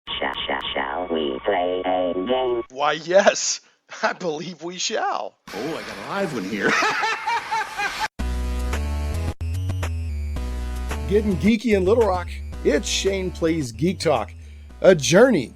Shall we play a game? Why, yes, I believe we shall. Oh, I got a live one here. Getting geeky in Little Rock, it's Shane Plays Geek Talk, a journey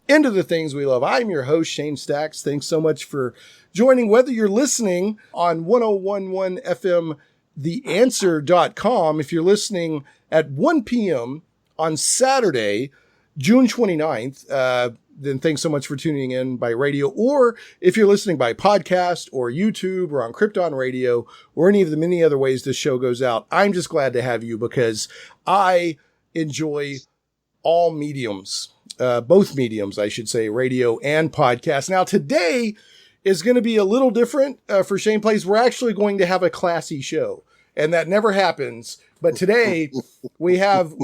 into the things we love. I'm your host, Shane Stacks. Thanks so much for joining, whether you're listening on 1011 FM, theanswer.com. If you're listening at 1 p.m. on Saturday, June 29th, then thanks so much for tuning in by radio. Or if you're listening by podcast or YouTube or on Krypton Radio or any of the many other ways this show goes out, I'm just glad to have you because I enjoy all mediums, both mediums, I should say, radio and podcast. Now, today is going to be a little different for Shane Plays. We're actually going to have a classy show, and that never happens. But today we have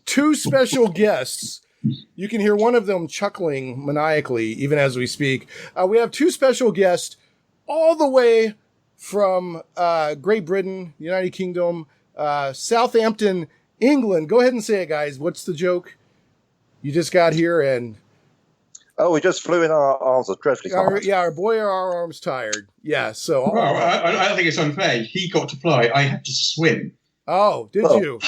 two special guests. You can hear one of them chuckling maniacally even as we speak. We have two special guests all the way from Great Britain, United Kingdom, Southampton, England. Go ahead and say it, guys. What's the joke? You just got here and... Oh, we just flew in, our arms are dreadfully tired. Our boy are our arms tired. Yeah, so... Well, I don't think it's unfair. He got to fly. I had to swim. Oh, did you?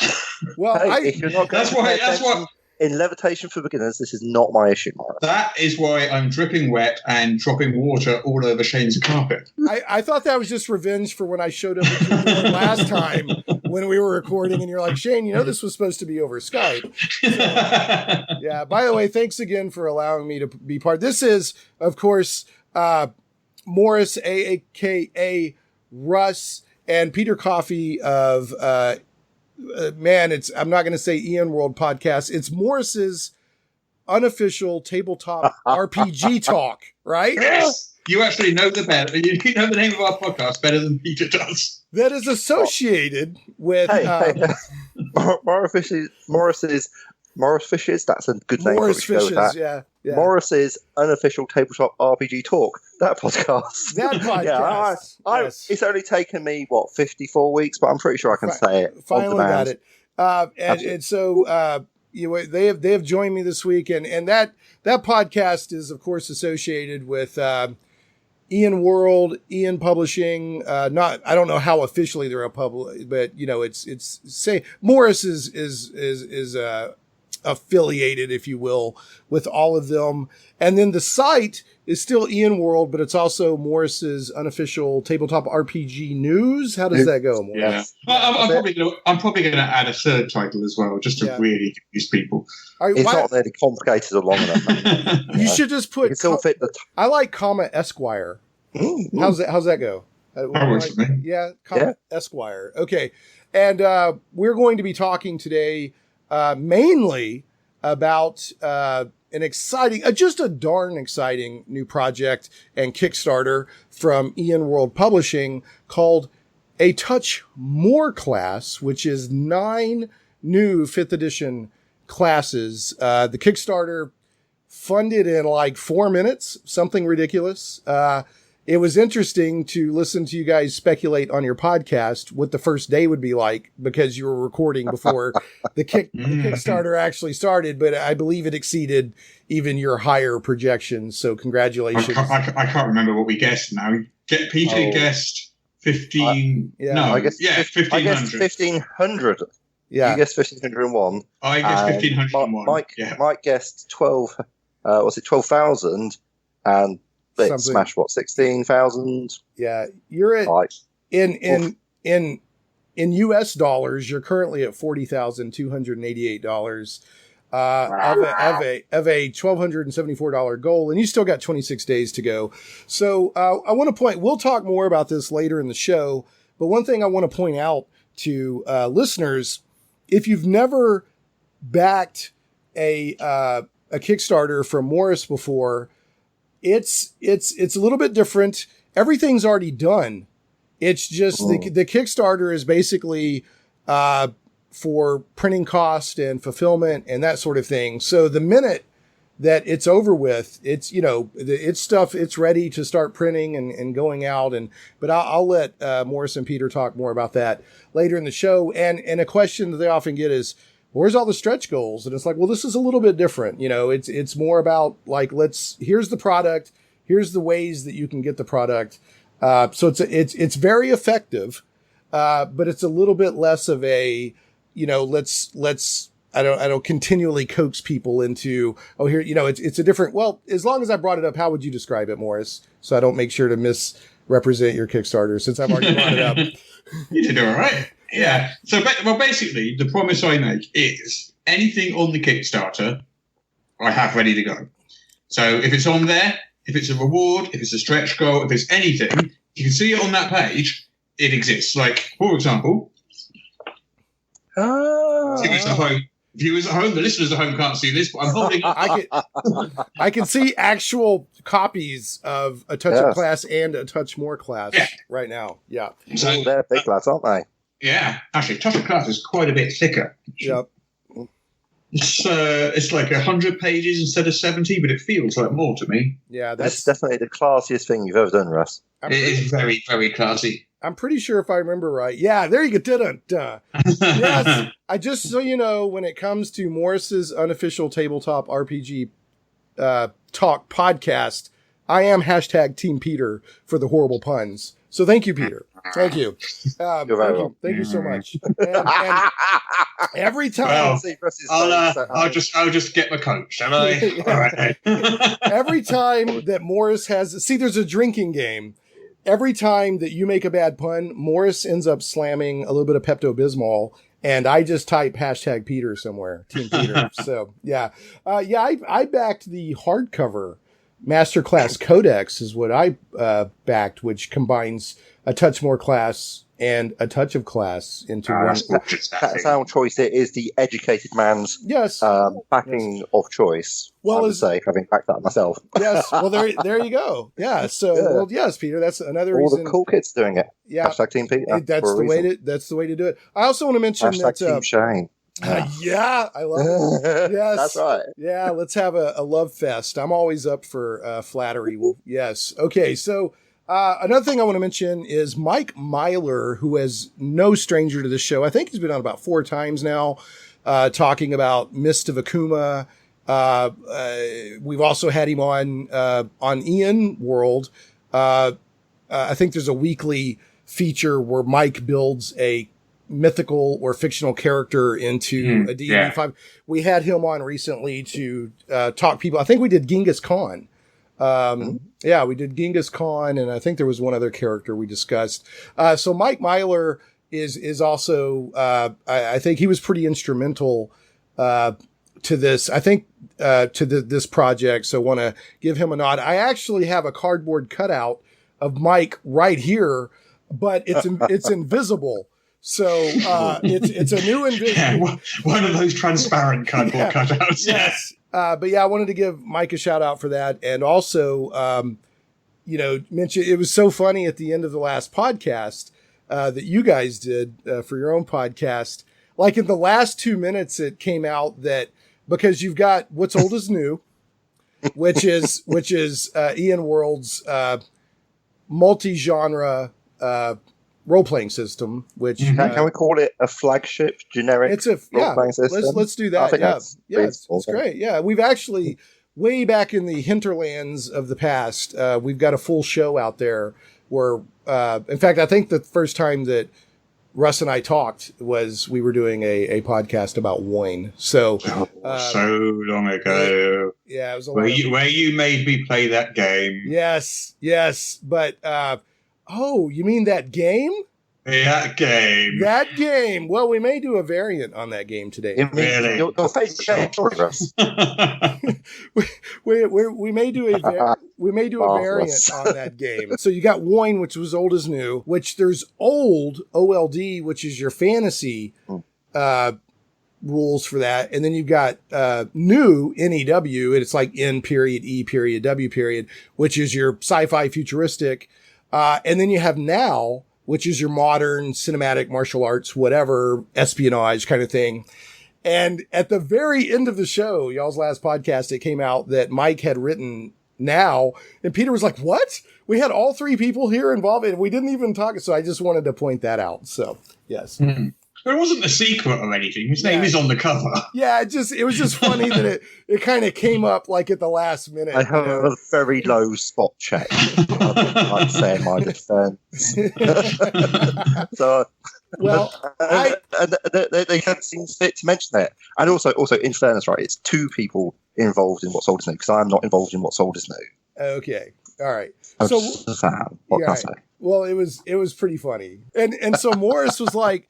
Well, hey, if you're not going that's why... In levitation for beginners, this is not my issue, Morrus. That is why I'm dripping wet and dropping water all over Shane's carpet. I thought that was just revenge for when I showed up at your door last time when we were recording, and you're like, Shane, you know this was supposed to be over Skype. So, yeah, by the way, thanks again for allowing me to be part. This is, of course, Morrus, a.k.a. Russ, and Peter Coffey of... I'm not going to say Ian World podcast. It's Morris's unofficial tabletop RPG talk, right? Yes. You actually know the name of our podcast better than Peter does. That is associated with Morrus Fishes. That's a good name. Morrus Fishes, yeah. Morris's unofficial tabletop RPG talk. That podcast. That podcast. Yes. It's only taken me 54 weeks, but I'm pretty sure I can say it. Finally got it. And so they have joined me this week, and that podcast is of course associated with Ian World, Ian Publishing. I don't know how officially they're a public, but it's say Morrus is affiliated, if you will, with all of them. And then the site is still Ian World, but it's also Morris's unofficial tabletop RPG news. How does that go, Morrus? Yeah. I'm probably going to add a third title as well, just to really confuse people. It's not really complicated or long enough. You should just put... I like comma Esquire. Mm-hmm. How's that go? That works for me. Yeah, comma Esquire. Okay. And we're going to be talking today mainly about an exciting, just a darn exciting new project and Kickstarter from Ian World Publishing called A Touch More Class, which is 9 new 5th edition classes. The Kickstarter funded in like 4 minutes, something ridiculous. It was interesting to listen to you guys speculate on your podcast what the first day would be like because you were recording before the Kickstarter actually started, but I believe it exceeded even your higher projections. So congratulations. I can't remember what we guessed now. Peter guessed 15. I guess 1500. I guess 1500. Yeah. You guessed 1501. I guessed 1501. Mike guessed 12. Was it 12,000? And smash 16,000. Yeah, you're at in US dollars. You're currently at $40,288 of a $1,274 goal, and you still got 26 days to go. So I want to point. We'll talk more about this later in the show, but one thing I want to point out to listeners: if you've never backed a Kickstarter from Morrus before, it's a little bit different. Everything's already done. It's just the Kickstarter is basically for printing cost and fulfillment and that sort of thing. So the minute that it's over with, it's it's ready to start printing and going out. But I'll let Morrus and Peter talk more about that later in the show. And a question that they often get is, where's all the stretch goals? And it's like, well, this is a little bit different. You know, it's more about like, here's the product. Here's the ways that you can get the product. So it's very effective. But it's a little bit less of a, you know, I don't continually coax people into, oh, here, you know, it's a different, well, as long as I brought it up, how would you describe it, Morrus? So I don't make sure to misrepresent your Kickstarter since I've already brought it up. You did all right. Yeah. So, basically, the promise I make is anything on the Kickstarter, I have ready to go. So if it's on there, if it's a reward, if it's a stretch goal, if it's anything, you can see it on that page. It exists. Like, for example, viewers at home, the listeners at home can't see this, but I'm holding up. I can see actual copies of A Touch of Class and A Touch More Class right now. Yeah. So they're big lads, aren't they? Yeah. Actually, Touch of Class is quite a bit thicker. Yep. It's like 100 pages instead of 70, but it feels like more to me. Yeah, that's definitely the classiest thing you've ever done, Russ. It is very, very classy. I'm pretty sure if I remember right. Yeah, there you go. Dun-dun. Yes. Just so you know, when it comes to Morris's Unofficial Tabletop RPG Talk podcast, I am # Team Peter for the horrible puns. So thank you, Peter. Thank you. Thank you so much. And every time, I'll just get my coat, shall I? All right. Every time that Morrus there's a drinking game. Every time that you make a bad pun, Morrus ends up slamming a little bit of Pepto-Bismol, and I just type # Peter somewhere, Team Peter. So yeah, I backed the hardcover Masterclass Codex is what I backed, which combines A Touch More Class and A Touch of Class into one. That's our choice. It is the educated man's backing of choice. Well, I would say, having backed that myself. Yes. Well, there you go. Yeah. So, well, yes, Peter. That's another reason. All the cool kids doing it. Yeah. # Team Peter. That's the way to do it. I also want to mention that. Team Shane. Yeah, I love it. Yes, that's right. Yeah, let's have a love fest. I'm always up for flattery. Well, yes. Okay, so another thing I want to mention is Mike Myler, who is no stranger to this show. I think he's been on about 4 times now, talking about Mist of Akuma. We've also had him on Ian World. I think there's a weekly feature where Mike builds a mythical or fictional character into a D&D 5. We had him on recently to talk people. I think we did Genghis Khan. Yeah, we did Genghis Khan, and I think there was one other character we discussed. So Mike Myler is also, I think he was pretty instrumental to this. I think to this project. So want to give him a nod. I actually have a cardboard cutout of Mike right here, but it's invisible. So it's a new one of those transparent cardboard cutouts. Yes. But yeah, I wanted to give Mike a shout out for that. And also, mention it was so funny at the end of the last podcast that you guys did for your own podcast. Like in the last 2 minutes, it came out that because you've got What's Old is New, which is Ian World's multi-genre role-playing system, which can we call it a flagship generic role-playing system? Let's do that. It's great. Yeah, we've actually way back in the hinterlands of the past, we've got a full show out there where, in fact, I think the first time that Russ and I talked was we were doing a podcast about wine. So so long ago. Yeah, it was where you made me play that game. Yes, but. You mean that game? That game. That game. Well, we may do a variant on that game today. Really? Your favorite game, Russ. we may do a variant on that game. So you got Wine, which was Old as New, which there's Old OLD, which is your fantasy rules for that, and then you've got New NEW, and it's like N period E period W period, which is your sci-fi futuristic. And then you have Now, which is your modern cinematic martial arts, whatever, espionage kind of thing. And at the very end of the show, y'all's last podcast, it came out that Mike had written Now. And Peter was like, what? We had all 3 people here involved and we didn't even talk. So I just wanted to point that out. So, yes. But it wasn't a secret or anything. His name is on the cover. Yeah, it was just funny that it kind of came up like at the last minute. I have a very low spot check. I'd say in my defense. So, well, they can't seem fit to mention that. And also, in fairness, right, it's two people involved in What's Old Is New, because I'm not involved in What's Old Is New. Okay, all right. I'm so just a fan. What can I say? Well, it was pretty funny. And so Morrus was like,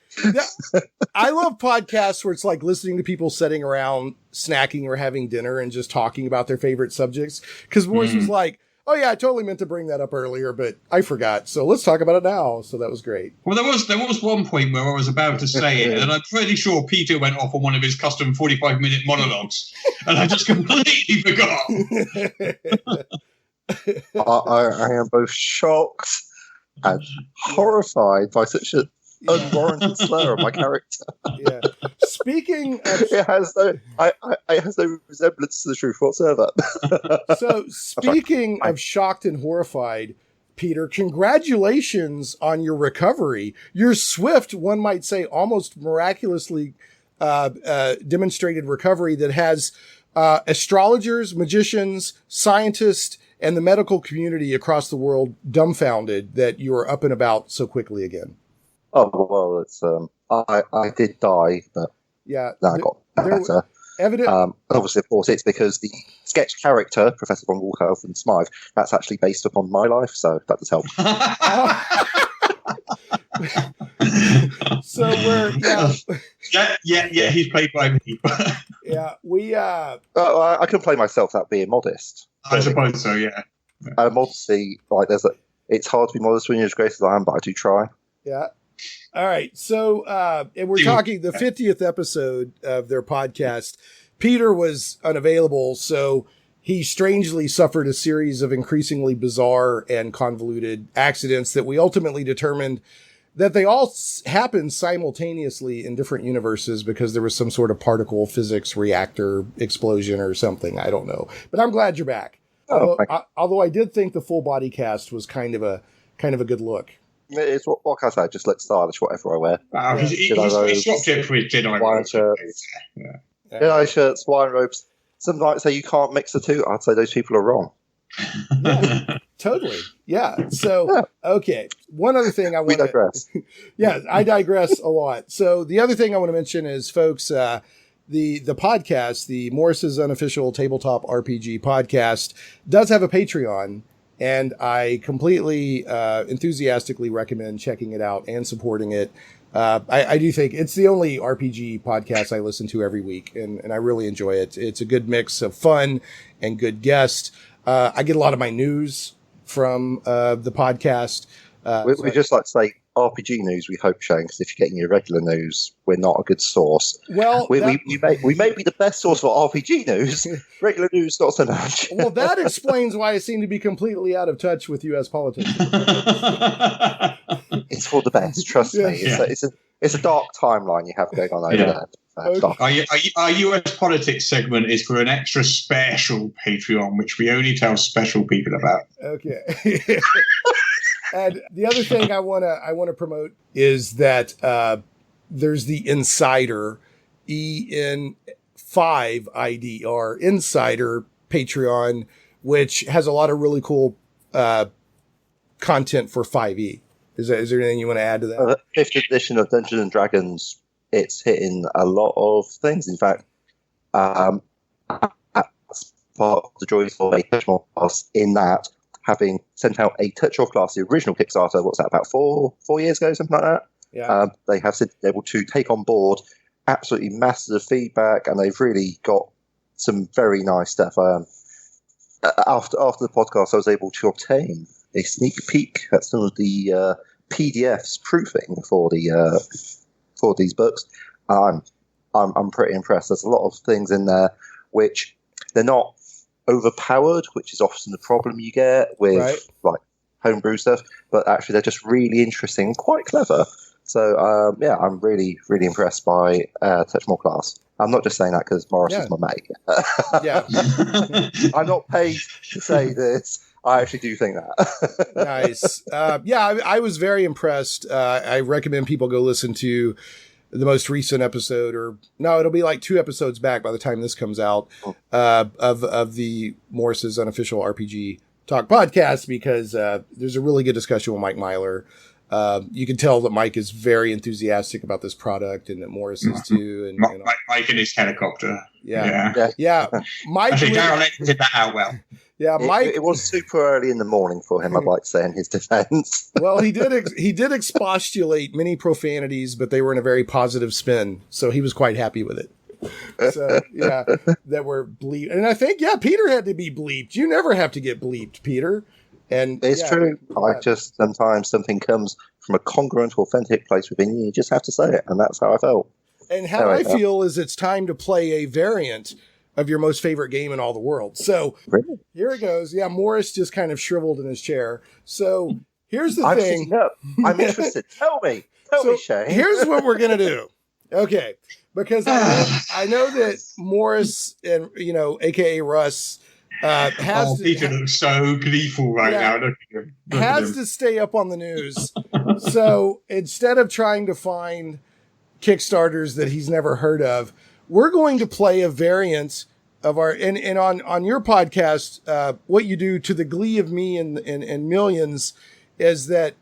I love podcasts where it's like listening to people sitting around snacking or having dinner and just talking about their favorite subjects. Because Morrus was like, oh yeah, I totally meant to bring that up earlier, but I forgot. So let's talk about it now. So that was great. Well, there was one point where I was about to say it, and I'm pretty sure Peter went off on one of his custom 45-minute monologues, and I just completely forgot. I am both shocked and horrified by such an unwarranted slur on my character. Yeah. Speaking of... It has no resemblance to the truth whatsoever. So, speaking of shocked and horrified, Peter, congratulations on your recovery. Your swift, one might say, almost miraculously demonstrated recovery that has astrologers, magicians, scientists, and the medical community across the world dumbfounded that you are up and about so quickly again. Oh, well, it's I did die, but yeah, then I got better. Obviously, of course, it's because the sketch character, Professor von Walkhoff and Smythe, that's actually based upon my life, so that does help. So we're yeah, he's played by me. Yeah, we I can play myself without being modest. I suppose so, yeah. Modesty, like it's hard to be modest when you're as great as I am, but I do try. Yeah. All right. So, and we're talking the 50th episode of their podcast. Peter was unavailable, so he strangely suffered a series of increasingly bizarre and convoluted accidents that we ultimately determined that they all happened simultaneously in different universes because there was some sort of particle physics reactor explosion or something. I don't know, but I'm glad you're back. Although I did think the full body cast was kind of a good look. It's what can I say? Just look stylish, whatever I wear. He swapped it for his Jedi wine shirts. Jedi shirts, wine robes. Some might say you can't mix the two. I'd say those people are wrong. Yeah, totally. Yeah. So, okay. One other thing I want to... We digress. Yeah, I digress a lot. So the other thing I want to mention is, folks, the podcast, the Morris's Unofficial Tabletop RPG podcast, does have a Patreon. And I completely enthusiastically recommend checking it out and supporting it. I do think it's the only RPG podcast I listen to every week, and I really enjoy it. It's a good mix of fun and good guests. I get a lot of my news from the podcast. We just like to say RPG news, we hope, Shane, because if you're getting your regular news, we're not a good source. Well, we may be the best source for RPG news. Regular news, not so much. Well, that explains why I seem to be completely out of touch with U.S. politics. It's for the best, trust me. It's a dark timeline you have going on over there. Our US politics segment is for an extra special Patreon, which we only tell special people about. Okay. And the other thing I want to promote is that there's the Insider, EN5IDR, Insider Patreon, which has a lot of really cool content for 5e. Is there anything you want to add to that? 5th edition of Dungeons and Dragons, it's hitting a lot of things. In fact, as part of the joys of a touch more class, in that, having sent out a touch off class, the original Kickstarter, what's that, about 4 years ago, something like that? Yeah. They have been able to take on board absolutely masses of feedback, and they've really got some very nice stuff. After the podcast, I was able to obtain a sneak peek at some of the PDFs proofing for these books. I'm pretty impressed. There's a lot of things in there which they're not overpowered, which is often the problem you get with like homebrew stuff, but actually they're just really interesting, quite clever. So I'm really, really impressed by Touch More Class. I'm not just saying that because Morrus is my mate. Yeah. I'm not paid to say this. I actually do think that. Nice. I was very impressed. I recommend people go listen to the most recent episode, or no, it'll be like 2 episodes back by the time this comes out, of the Morris's Unofficial RPG Talk podcast, because there's a really good discussion with Mike Myler. You can tell that Mike is very enthusiastic about this product, and that Morrus is too. And Mike in his helicopter. Yeah. Mike, I think Darryl did that out well. Yeah, Mike. It was super early in the morning for him, I'd like to say, in his defense. Well, he did expostulate many profanities, but they were in a very positive spin, so he was quite happy with it. So, yeah, that were bleeped. And I think, Peter had to be bleeped. You never have to get bleeped, Peter. And it's true. I just, sometimes something comes from a congruent, authentic place within you. You just have to say it, and that's how I felt. And how I feel is it's time to play a variant of your most favorite game in all the world. So Here it goes. Yeah, Morrus just kind of shriveled in his chair. So here's the thing. I'm interested. Tell me, Shane. Here's what we're going to do. Okay. Because I know that Morrus and, AKA Russ, Peter looks so gleeful right now. Look at him. Has to stay up on the news. So instead of trying to find Kickstarters that he's never heard of, we're going to play a variant of our, and on your podcast, what you do to the glee of me and millions is that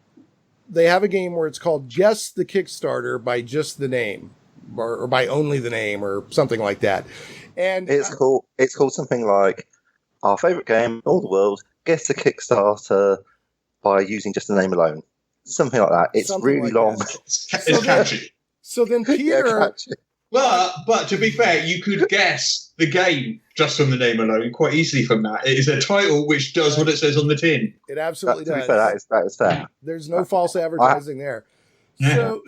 they have a game where it's called Guess the Kickstarter by just the name, or by only the name, or something like that. And it's called something like our favorite game in all the world, Guess the Kickstarter by using just the name alone. Something like that. It's really long. It's catchy. So then Peter... But to be fair, you could guess the game just from the name alone quite easily from that. It is a title which does what it says on the tin. It absolutely does. To be fair, that is fair. There's no false advertising there.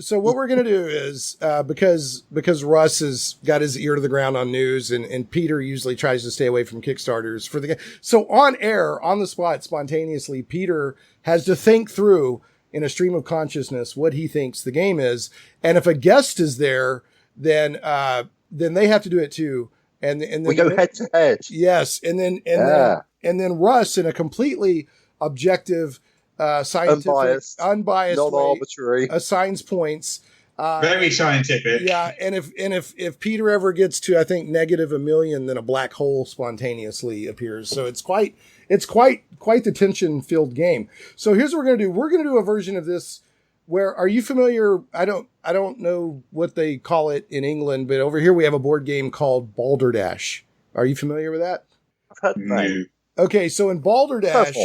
So what we're going to do is, because Russ has got his ear to the ground on news, and Peter usually tries to stay away from Kickstarters for the game. So on air, on the spot, spontaneously, Peter has to think through in a stream of consciousness what he thinks the game is. And if a guest is there, then they have to do it too. And then we go head to head. Yes. And then Russ, in a completely objective, scientific, unbiased non-arbitrary, assigns points. Very scientific. Yeah. And if Peter ever gets to, I think, -1 million, then a black hole spontaneously appears. So it's quite the tension-filled game. So here's what we're going to do. We're going to do a version of this where, are you familiar? I don't know what they call it in England, but over here we have a board game called Balderdash. Are you familiar with that? I've heard the name. Okay, so in Balderdash,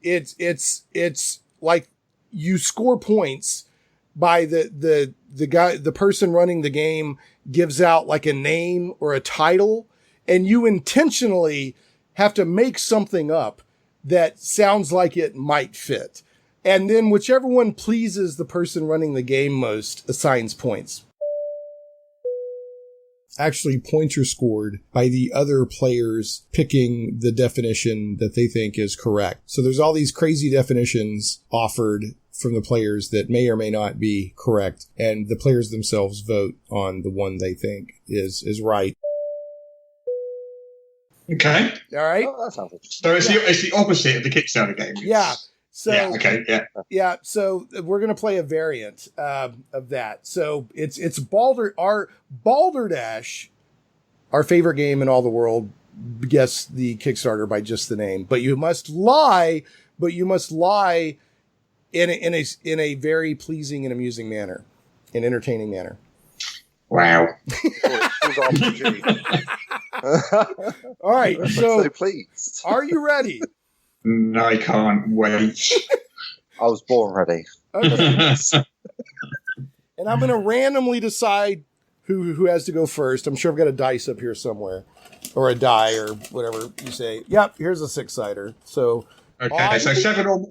it's like you score points by the person running the game gives out like a name or a title, and you intentionally have to make something up that sounds like it might fit. And then whichever one pleases the person running the game most assigns points. Actually, points are scored by the other players picking the definition that they think is correct. So there's all these crazy definitions offered from the players that may or may not be correct, and the players themselves vote on the one they think is right. Okay. All right. Oh, that sounds interesting. So it's the opposite of the Kickstarter game. Yeah. So, yeah. So we're going to play a variant of that. So it's Balderdash, our favorite game in all the world. Guess the Kickstarter by just the name, but you must lie in a very pleasing and amusing manner, an entertaining manner. Wow. All right. So pleased. Are you ready? No, I can't wait. I was born ready. Okay. And I'm going to randomly decide who has to go first. I'm sure I've got a dice up here somewhere, or a die, or whatever you say. Yep, here's a 6-sider. So okay, so seven or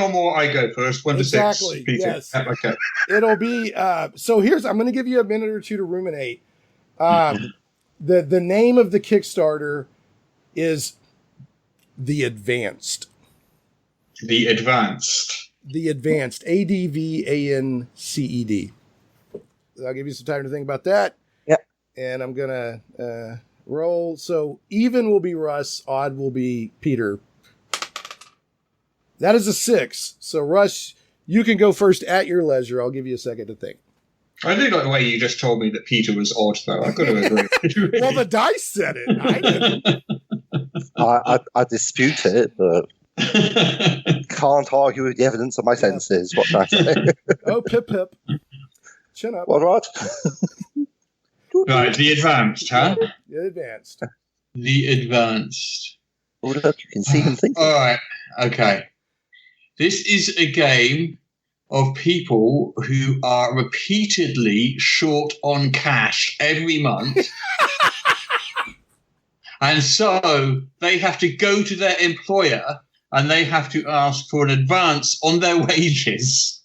more. I go first. 1 to 6. Peter. Yes. Okay. It'll be so. I'm going to give you a minute or two to ruminate. The name of the Kickstarter is The Advanced. The Advanced. The Advanced. ADVANCED. I'll give you some time to think about that. Yeah. And I'm going to roll. So even will be Russ. Odd will be Peter. That is a 6. So Russ, you can go first at your leisure. I'll give you a second to think. I do like the way you just told me that Peter was odd, though. I've got to agree. Well, the dice said it. I didn't. I dispute it, but can't argue with the evidence of my senses. What can I say? Oh, pip. Chin up. What, Rod? Right, the advanced, huh? The advanced. The advanced. Hold up, you can see him thinking. All right, okay. This is a game of people who are repeatedly short on cash every month. And so they have to go to their employer and they have to ask for an advance on their wages.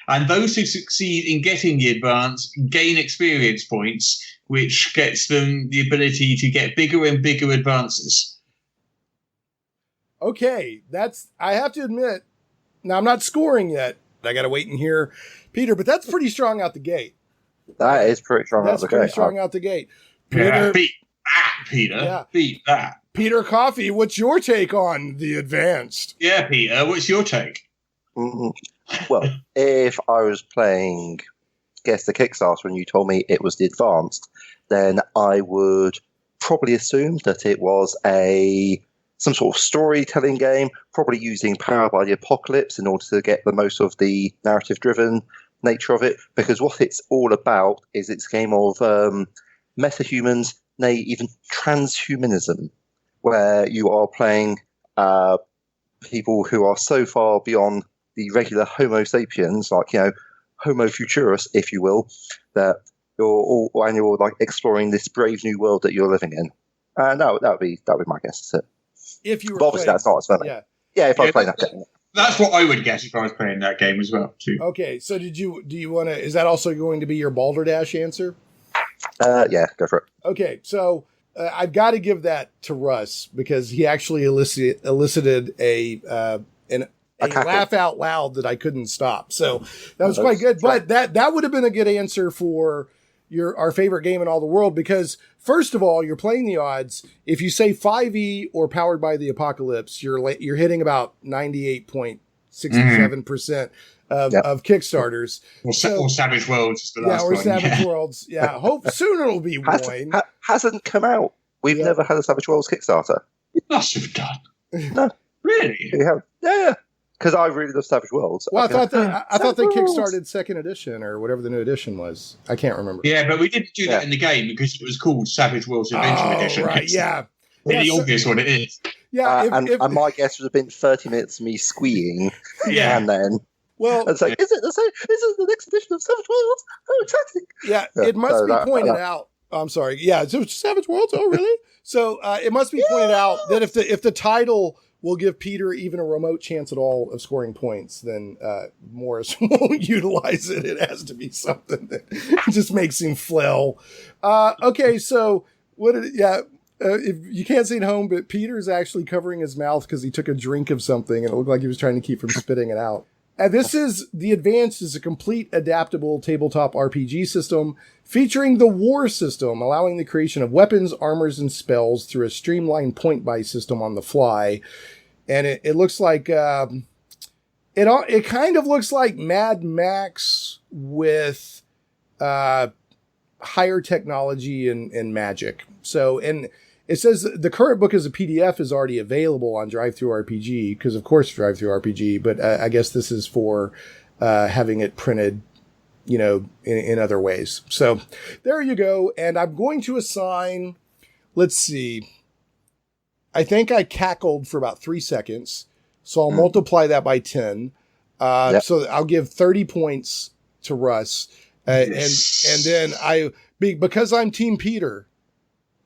And those who succeed in getting the advance gain experience points, which gets them the ability to get bigger and bigger advances. Okay, I have to admit, now I'm not scoring yet. I got to wait and hear Peter, but that's pretty strong out the gate. That is pretty strong out the gate. That's pretty strong out the gate. Peter, yeah, beat that, Peter. Yeah. Beat that. Peter Coffey, what's your take on the advanced? Yeah, Peter, what's your take? Mm-hmm. Well, if I was playing Guess the Kickstarter and you told me it was the advanced, then I would probably assume that it was some sort of storytelling game, probably using Power by the Apocalypse in order to get the most of the narrative-driven nature of it, because what it's all about is it's a game of metahumans, nay, even transhumanism, where you are playing people who are so far beyond the regular Homo sapiens, like, Homo futurus, if you will, that you're like exploring this brave new world that you're living in. And that would be my guess. That's it. If you were but obviously, that's not as funny. Yeah, if I was playing that game. That's what I would guess if I was playing that game as well, too. Okay, so do you want to, is that also going to be your Balderdash answer? Yeah, go for it. Okay, so I've got to give that to Russ because he actually elicited a laugh out loud that I couldn't stop. So that was quite good. But that would have been a good answer for our favorite game in all the world, because first of all, you're playing the odds. If you say 5e or Powered by the Apocalypse, you're hitting about 98.67% of Kickstarters. Or Savage Worlds is the last one. Or Savage Worlds. Yeah, hope soon it'll be one. Hasn't come out. We've never had a Savage Worlds Kickstarter. You must have done. No. Really? We have. Yeah. Because I really love Savage Worlds. Well, I thought they kickstarted second edition or whatever the new edition was. I can't remember. Yeah, but we didn't do that in the game because it was called Savage Worlds Adventure Edition. Right, yeah. Really obvious what it is. Yeah, and my guess would have been 30 minutes of me squeeing, and then it's like, is it the next edition of Savage Worlds? Oh, exciting! Yeah, it must be pointed out. I'm sorry. Yeah, it's Savage Worlds. Oh, really? So it must be pointed out that if the title will give Peter even a remote chance at all of scoring points, then Morrus won't utilize it. It has to be something that just makes him flail. Okay, so if you can't see it at home, but Peter's actually covering his mouth because he took a drink of something and it looked like he was trying to keep from spitting it out. And the Advanced is a complete adaptable tabletop RPG system featuring the war system, allowing the creation of weapons, armors, and spells through a streamlined point-buy system on the fly. And it looks like it kind of looks like Mad Max with higher technology and magic. So, and it says the current book as a PDF is already available on DriveThruRPG, because of course DriveThruRPG, but I guess this is for having it printed, in other ways. So there you go. And I'm going to assign, let's see, I think I cackled for about 3 seconds. So I'll multiply that by 10. So I'll give 30 points to Russ. And then because I'm Team Peter,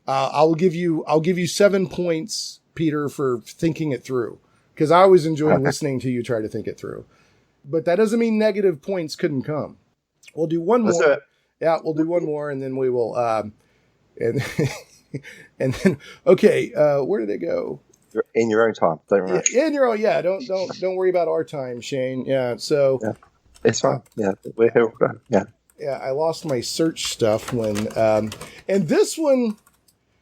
I'll give you 7 points, Peter, for thinking it through, because I always enjoy listening to you try to think it through. But that doesn't mean negative points couldn't come. We'll do one more. Do it. Yeah, we'll do one more, and then we will. And then okay, where did it go? You're in your own time. Don't worry. Yeah, in your own. Yeah, don't worry about our time, Shane. Yeah, so it's fine. Yeah, we're here. Yeah. Yeah, I lost my search stuff when, and this one.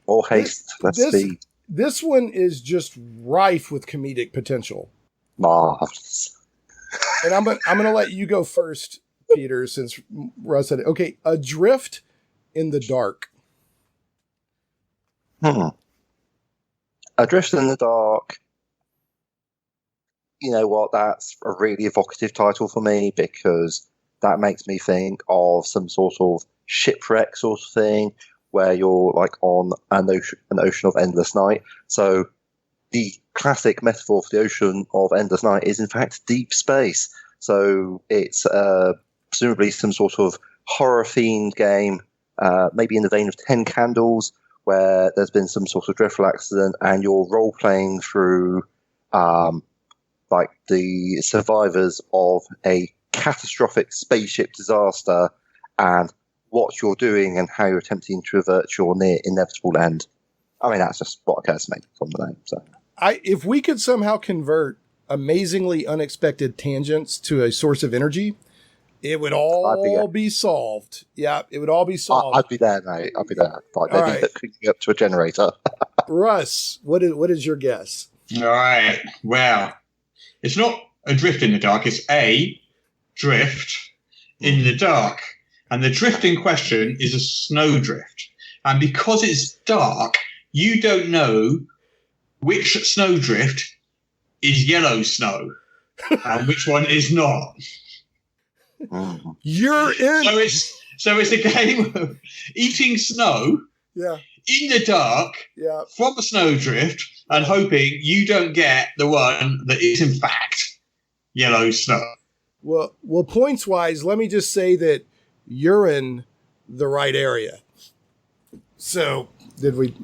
All haste. Let's see. This one is just rife with comedic potential. Marvelous. And I'm gonna let you go first, Peter, since Russ said it. Okay, Adrift in the Dark. Adrift in the Dark. You know what? That's a really evocative title for me because that makes me think of some sort of shipwreck sort of thing where you're like on an ocean of endless night. So the classic metaphor for the ocean of endless night is in fact deep space. So it's presumably some sort of horror-themed game, maybe in the vein of 10 Candles, where there's been some sort of dreadful accident and you're role-playing through like the survivors of a catastrophic spaceship disaster and what you're doing and how you're attempting to avert your near inevitable end. I mean, that's just what occurs to me from the name. So, if we could somehow convert amazingly unexpected tangents to a source of energy, it would all be solved. Yeah, it would all be solved. I'd be there, mate. I'd be there. Like maybe hooking up to a generator. Russ, what is your guess? All right. Well, it's not Adrift in the Dark. It's a drift in the dark. And the drift in question is a snowdrift. And because it's dark, you don't know which snowdrift is yellow snow and which one is not. You're in. So it's a game of eating snow in the dark from a snowdrift and hoping you don't get the one that is in fact yellow snow. Well, points wise, let me just say that you're in the right area. So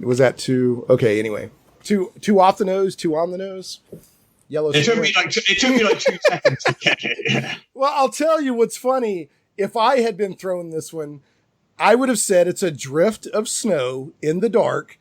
was that two? Okay. Anyway, two off the nose, two on the nose. Yellow. It took me like 2 seconds to get it. Yeah. Well, I'll tell you what's funny. If I had been thrown this one, I would have said it's a drift of snow in the dark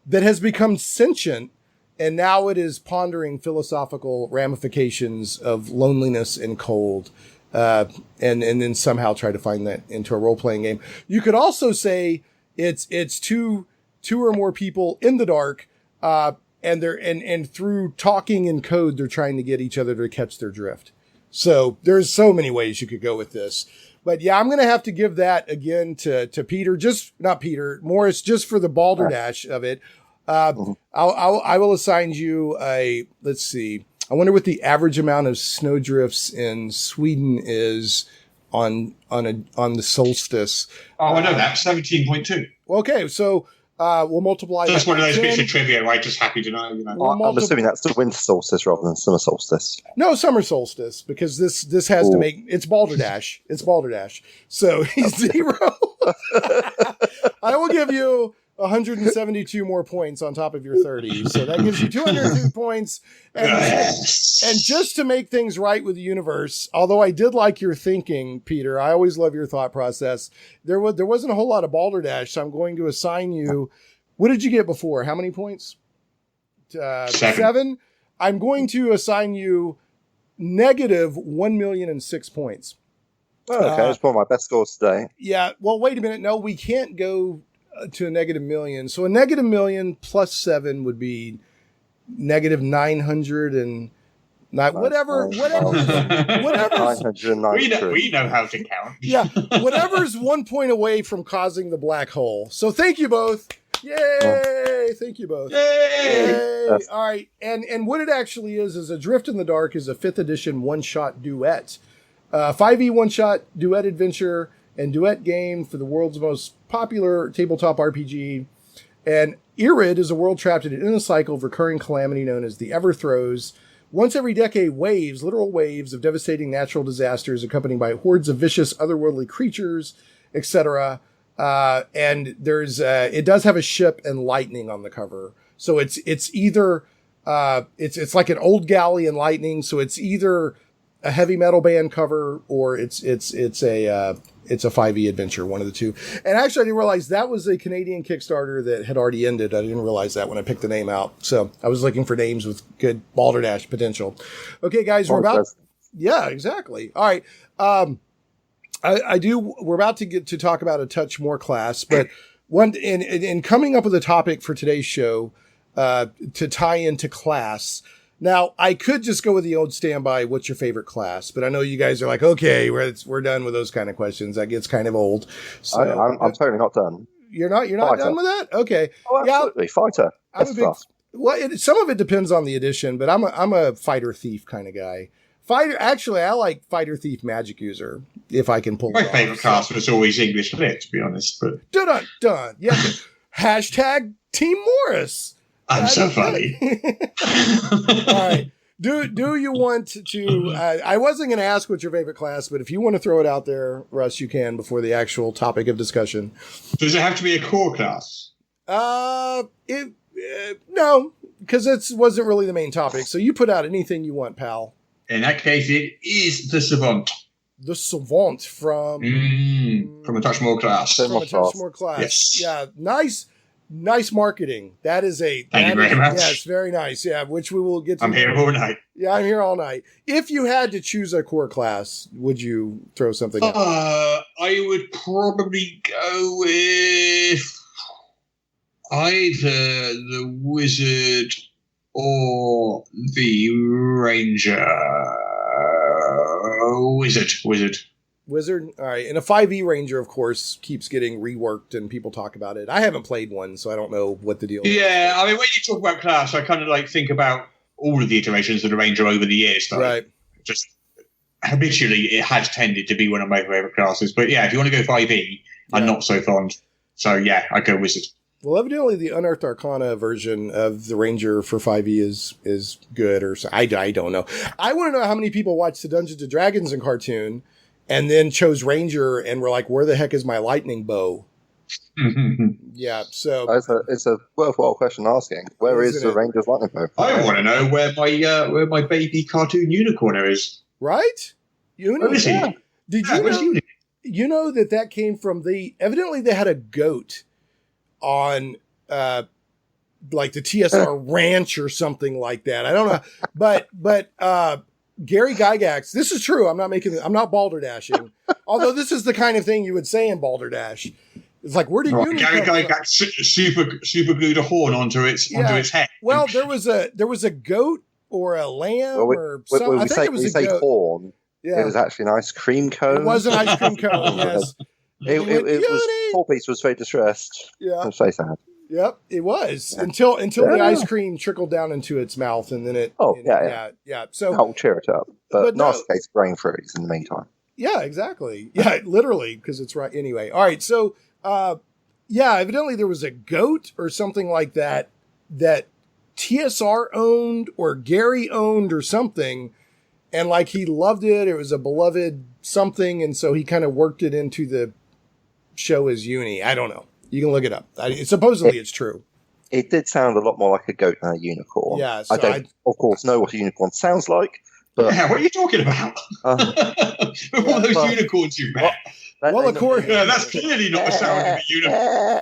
that has become sentient, and now it is pondering philosophical ramifications of loneliness and cold, and then somehow try to find that into a role-playing game. You could also say it's two or more people in the dark, and they're and through talking in code, they're trying to get each other to catch their drift. So there's so many ways you could go with this. But yeah, I'm going to have to give that again to Peter, Morrus, just for the balderdash of it. I will assign you let's see. I wonder what the average amount of snowdrifts in Sweden is on the solstice. Oh, I know that, 17.2. Okay, so we'll multiply. That's one of those 10. bits of trivia I'm just happy to know. I'm assuming that's the winter solstice rather than summer solstice. No, summer solstice, because this has to make it's balderdash. It's balderdash. So he's 0. I will give you 172 more points on top of your 30. So that gives you 202 points. And just to make things right with the universe, although I did like your thinking, Peter, I always love your thought process. There wasn't a whole lot of balderdash, so I'm going to assign you. What did you get before? How many points? 7. I'm going to assign you negative 1,000,006 points. Oh, okay, it's one of my best scores today. Yeah. Well, wait a minute. No, we can't go to a negative million. So a negative million plus 7 would be negative 900 and whatever. 993. We know how to count. Yeah. Whatever's 1 point away from causing the black hole. So thank you both. Yay. Thank you both. Yay. All right. And what it actually is Adrift in the Dark is a 5th edition one-shot duet. 5e one-shot duet adventure and duet game for the world's most popular tabletop RPG. And Irid is a world trapped in a cycle of recurring calamity known as the Everthrows. Once every decade, literal waves of devastating natural disasters accompanied by hordes of vicious otherworldly creatures, etc. And there's it does have a ship and lightning on the cover. So it's either it's like an old galley and lightning. So it's either a heavy metal band cover or it's a 5e adventure, one of the two. And actually, I didn't realize that was a Canadian Kickstarter that had already ended. I didn't realize that when I picked the name out. So I was looking for names with good balderdash potential. Okay, guys, we're about. Yeah, exactly. All right. We're about to get to talk about a touch more class, but in coming up with a topic for today's show, to tie into class, Now, I could just go with the old standby, what's your favorite class? But I know you guys are like, okay, we're done with those kind of questions. That gets kind of old. So I'm totally not done. You're not done with that? Okay. Oh, absolutely. Fighter. I'm a big, well, some of it depends on the edition, but I'm a fighter thief kind of guy. Actually, I like fighter thief magic user if I can pull My it off. favourite class was always English lit, to be honest. But Dun. Yeah. Hashtag Team Morrus. I'm so funny. All right. Do you want to? I wasn't going to ask what's your favorite class, but if you want to throw it out there, Russ, you can before the actual topic of discussion. Does it have to be a core class? No, because it wasn't really the main topic. So you put out anything you want, pal. In that case, it is the Savant. The Savant from a Touch More class. From a Touch More class. Yes. Yeah, nice marketing. That is Thank you very much. Yes, very nice. Yeah, which we will get to. I'm here all night. Yeah, I'm here all night. If you had to choose a core class, would you throw something out? I would probably go with either the Wizard or the Ranger. Wizard. All right. And a 5e Ranger, of course, keeps getting reworked and people talk about it. I haven't played one, so I don't know what the deal is. Yeah, I mean, when you talk about class, I kind of like think about all of the iterations of the Ranger over the years. Though. Right. Just habitually, it has tended to be one of my favorite classes. But yeah, if you want to go 5e, I'm not so fond. So yeah, I go Wizard. Well, evidently the Unearthed Arcana version of the Ranger for 5e is good, or I don't know. I want to know how many people watched the Dungeons & Dragons in cartoon and then chose Ranger and were like, where the heck is my lightning bow? Yeah, so... It's a worthwhile question asking. Where is the Ranger's lightning bow? I want to know where my baby cartoon unicorn is. Right? Where is he? Yeah. Did you know that came from evidently they had a goat on like the TSR ranch or something like that. I don't know. But Gary Gygax, this is true. I'm not balderdashing. Although this is the kind of thing you would say in Balderdash. It's like, where did you Gary Gygax super glued a horn onto its head. Well, there was a goat or a lamb or something. I think it was a goat. Horn. Yeah. It was actually an ice cream cone. It was an ice cream cone, yes. It was, poor beast was very distressed. Yeah. It was very sad. Yep, it was until the ice cream trickled down into its mouth, and then it. Yeah. So I'll cheer it up, but in our case, brain freeze in the meantime. Yeah, exactly. Yeah, literally, because it's right anyway. All right, so evidently there was a goat or something like that TSR owned or Gary owned or something, and like he loved it. It was a beloved something, and so he kind of worked it into the show as Uni. I don't know. You can look it up. Supposedly it's true. It did sound a lot more like a goat than a unicorn. Yeah, so I don't, of course, know what a unicorn sounds like. But, yeah, what are you talking about? All those unicorns you met. Of course. Yeah, that's clearly not the sound of a unicorn.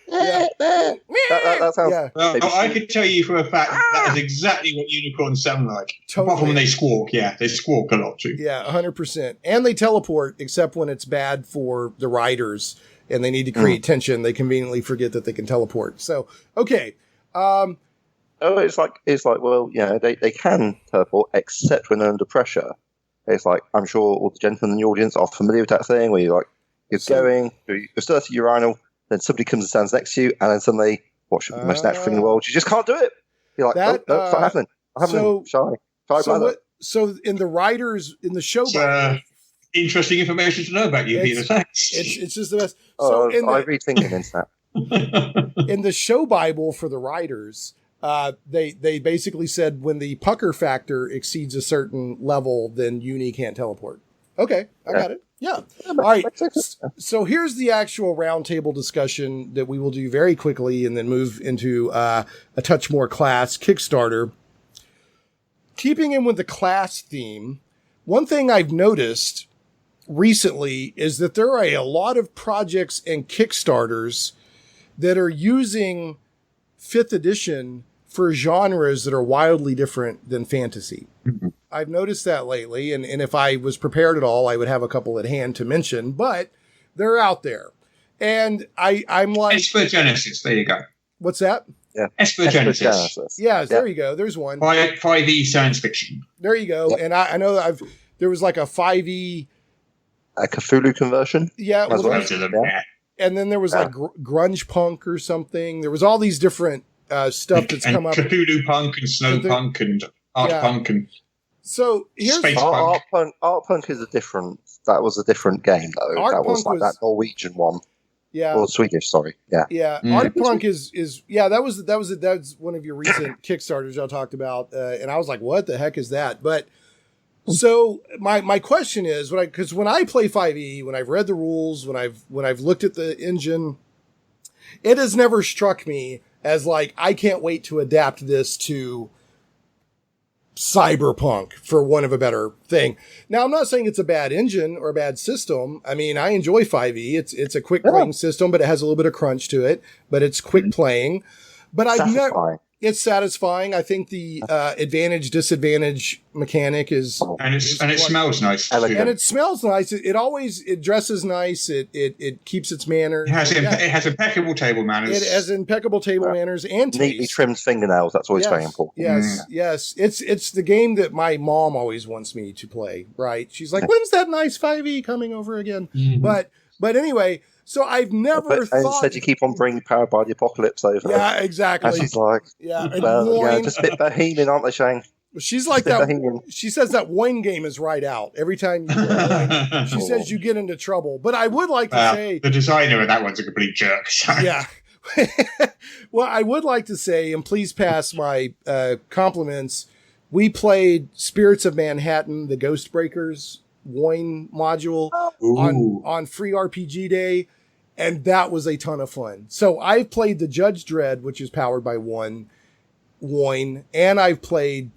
That sounds. Yeah. I can tell you for a fact that is exactly what unicorns sound like. Totally. Apart from when they squawk. Yeah, they squawk a lot too. Yeah, 100%. And they teleport, except when it's bad for the riders and they need to create tension. They conveniently forget that they can teleport. So, okay. It's like, well, yeah, they can teleport, except when they're under pressure. It's like, I'm sure all the gentlemen in the audience are familiar with that thing where you're going, you're still at a urinal, then somebody comes and stands next to you, and then suddenly, what should be the most natural thing in the world? You just can't do it. You're like, no, it's not happening. I'm shy. So in the writers, in the show Bible... Interesting information to know about you, Peter. Thanks. It's just the best. So I read thinking into that. In the show Bible for the writers, they basically said when the pucker factor exceeds a certain level, then Uni can't teleport. Okay, I got it. Yeah. All right. So here's the actual roundtable discussion that we will do very quickly and then move into a touch more class Kickstarter. Keeping in with the class theme, one thing I've noticed recently is that there are a lot of projects and Kickstarters that are using 5th edition for genres that are wildly different than fantasy. Mm-hmm. I've noticed that lately, and if I was prepared at all, I would have a couple at hand to mention, but they're out there. And I'm like... It's for Genesis, there you go. What's that? Esper Genesis. Yeah, there you go. There's one. 5e science fiction. There you go. And I know that there was like a 5e. A Cthulhu conversion? Yeah. As well. And then there was like grunge punk or something. There was all these different stuff that's come up. Cthulhu punk and snow punk and art punk and so here's Art punk is that was a different game though. That was like that Norwegian one. Yeah. Or Swedish, sorry. Yeah. Yeah. Art punk is that was one of your recent Kickstarters y'all talked about. And I was like, what the heck is that? But so my question is because when I play 5e, when I've read the rules, when I've looked at the engine, it has never struck me as like, I can't wait to adapt this to cyberpunk, for one of a better thing. Now, I'm not saying it's a bad engine or a bad system. I mean, I enjoy 5e. It's a quick playing system, but it has a little bit of crunch to it, but it's quick playing. But it's satisfying. I think the advantage disadvantage mechanic is and it smells nice. And it smells nice. It dresses nice. It keeps its manners. It has impeccable table manners. It has impeccable table manners and taste. Neatly trimmed fingernails. That's always very important. Yes. It's the game that my mom always wants me to play. Right? She's like, when's that nice 5e coming over again? Mm-hmm. But anyway. So I've never thought... Instead you keep on bringing Powered by the Apocalypse over. Yeah, exactly. And she's like... just a bit bohemian, aren't they, Shane? She's like that. She says that wine game is right out. Every time you play wine, she says you get into trouble. But I would like to say... The designer of that one's a complete jerk. So. Yeah. Well, I would like to say, and please pass my compliments, we played Spirits of Manhattan, the Ghost Breakers wine module on Free RPG Day. And that was a ton of fun. So I've played the Judge Dredd, which is powered by wine, and I've played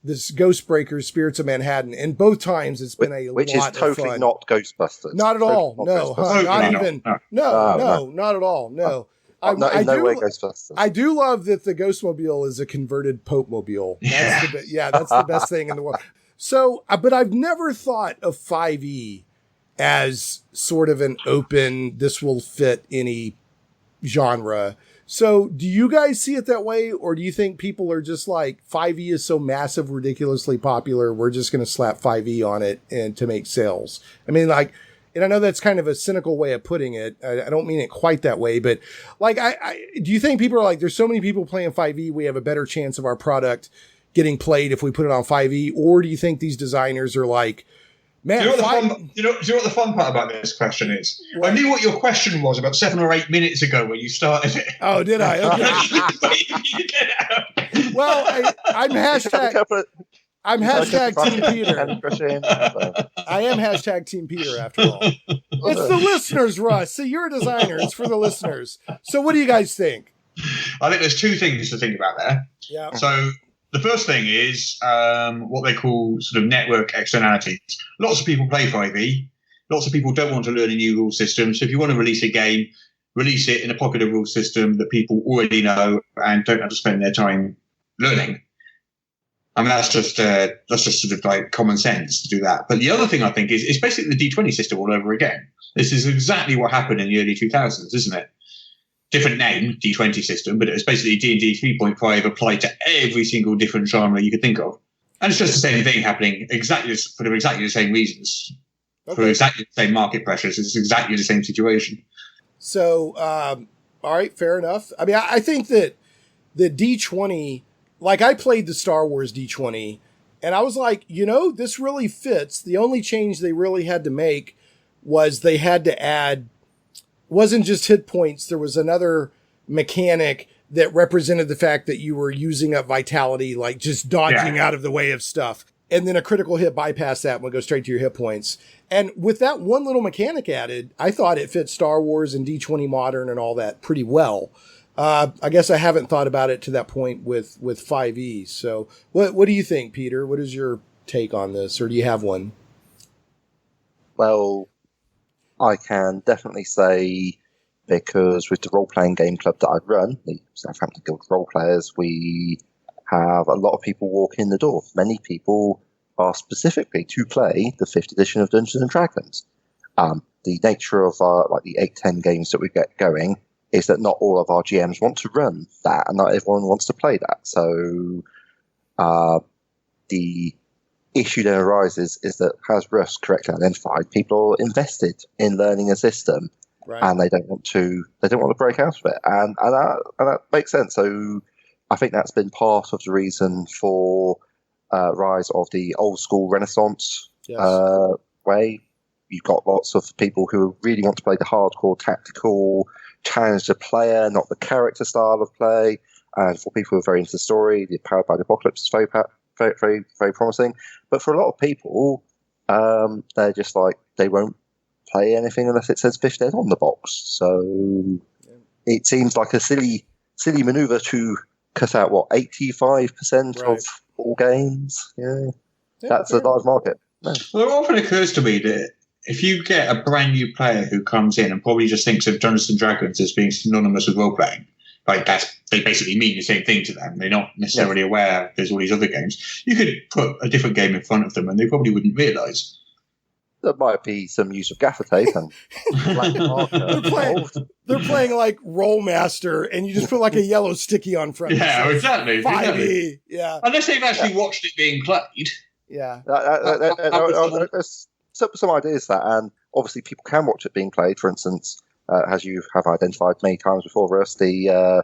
this Ghostbreakers Spirits of Manhattan. And both times it's been a lot of fun. Which is totally not Ghostbusters. Not at all. No. Not even. No, not at all. No. Not in no way Ghostbusters. I do love that the Ghostmobile is a converted Pope Mobile. That's the best thing in the world. So, but I've never thought of 5e as sort of an open, this will fit any genre. So do you guys see it that way? Or do you think people are just like, 5e is so massive, ridiculously popular, we're just going to slap 5e on it and to make sales? I mean, like, and I know that's kind of a cynical way of putting it. I don't mean it quite that way, but like, do you think people are like, there's so many people playing 5e, we have a better chance of our product getting played if we put it on 5e? Or do you think these designers are like, man, do you know what the fun part about this question is? What? I knew what your question was about 7 or 8 minutes ago when you started it. Oh, did I? Okay. Well, I'm hashtag Team Peter. I am hashtag Team Peter after all. It's the listeners, Russ. See, you're a designer. It's for the listeners. So what do you guys think? I think there's two things to think about there. Yeah. So the first thing is what they call sort of network externalities. Lots of people play 5e. Lots of people don't want to learn a new rule system. So if you want to release a game, release it in a popular rule system that people already know and don't have to spend their time learning. I mean, that's just sort of like common sense to do that. But the other thing I think is it's basically the D20 system all over again. This is exactly what happened in the early 2000s, isn't it? Different name, D20 system, but it was basically D&D 3.5 applied to every single different genre you could think of. And it's just the same thing happening for exactly the same reasons, for exactly the same market pressures. It's exactly the same situation. So, all right, fair enough. I mean, I think that the D20, like I played the Star Wars D20, and I was like, this really fits. The only change they really had to make was they had to add, wasn't just hit points. There was another mechanic that represented the fact that you were using up vitality, like just dodging out of the way of stuff. And then a critical hit bypassed that and would go straight to your hit points. And with that one little mechanic added, I thought it fit Star Wars and D20 Modern and all that pretty well. I guess I haven't thought about it to that point with 5e. So what do you think, Peter? What is your take on this? Or do you have one? Well, I can definitely say, because with the role-playing game club that I run, the Southampton Guild Role Players, we have a lot of people walk in the door. Many people are specifically to play the 5th edition of Dungeons & Dragons. The nature of the 8-10 games that we get going is that not all of our GMs want to run that, and not everyone wants to play that. So the issue then arises is that, as Russ correctly identified, people are invested in learning a system, Right. and they don't want to break out of it, and that makes sense. So I think that's been part of the reason for rise of the old school Renaissance Yes. way. You've got lots of people who really want to play the hardcore tactical, challenge the player, not the character style of play. And for people who are very into the story, the Powered by the Apocalypse is very, very, very promising. But for a lot of people, they're just like, they won't play anything unless it says Fish Dead on the box. So it seems like a silly maneuver to cut out, 85% Right. of all games? Yeah. Yeah, That's fair. a large market. No. Well, it often occurs to me that if you get a brand new player who comes in and probably just thinks of Dungeons and Dragons as being synonymous with role playing, like they basically mean the same thing to them. They're not necessarily aware there's all these other games. You could put a different game in front of them and they probably wouldn't realise. There might be some use of gaffer tape and black marker involved. They're playing like Rollmaster, and you just put like a yellow sticky on front. Yeah, exactly. 5e. Yeah. Unless they've actually watched it being played. Yeah. There's some ideas that, and obviously people can watch it being played. For instance, as you have identified many times before, Russ, the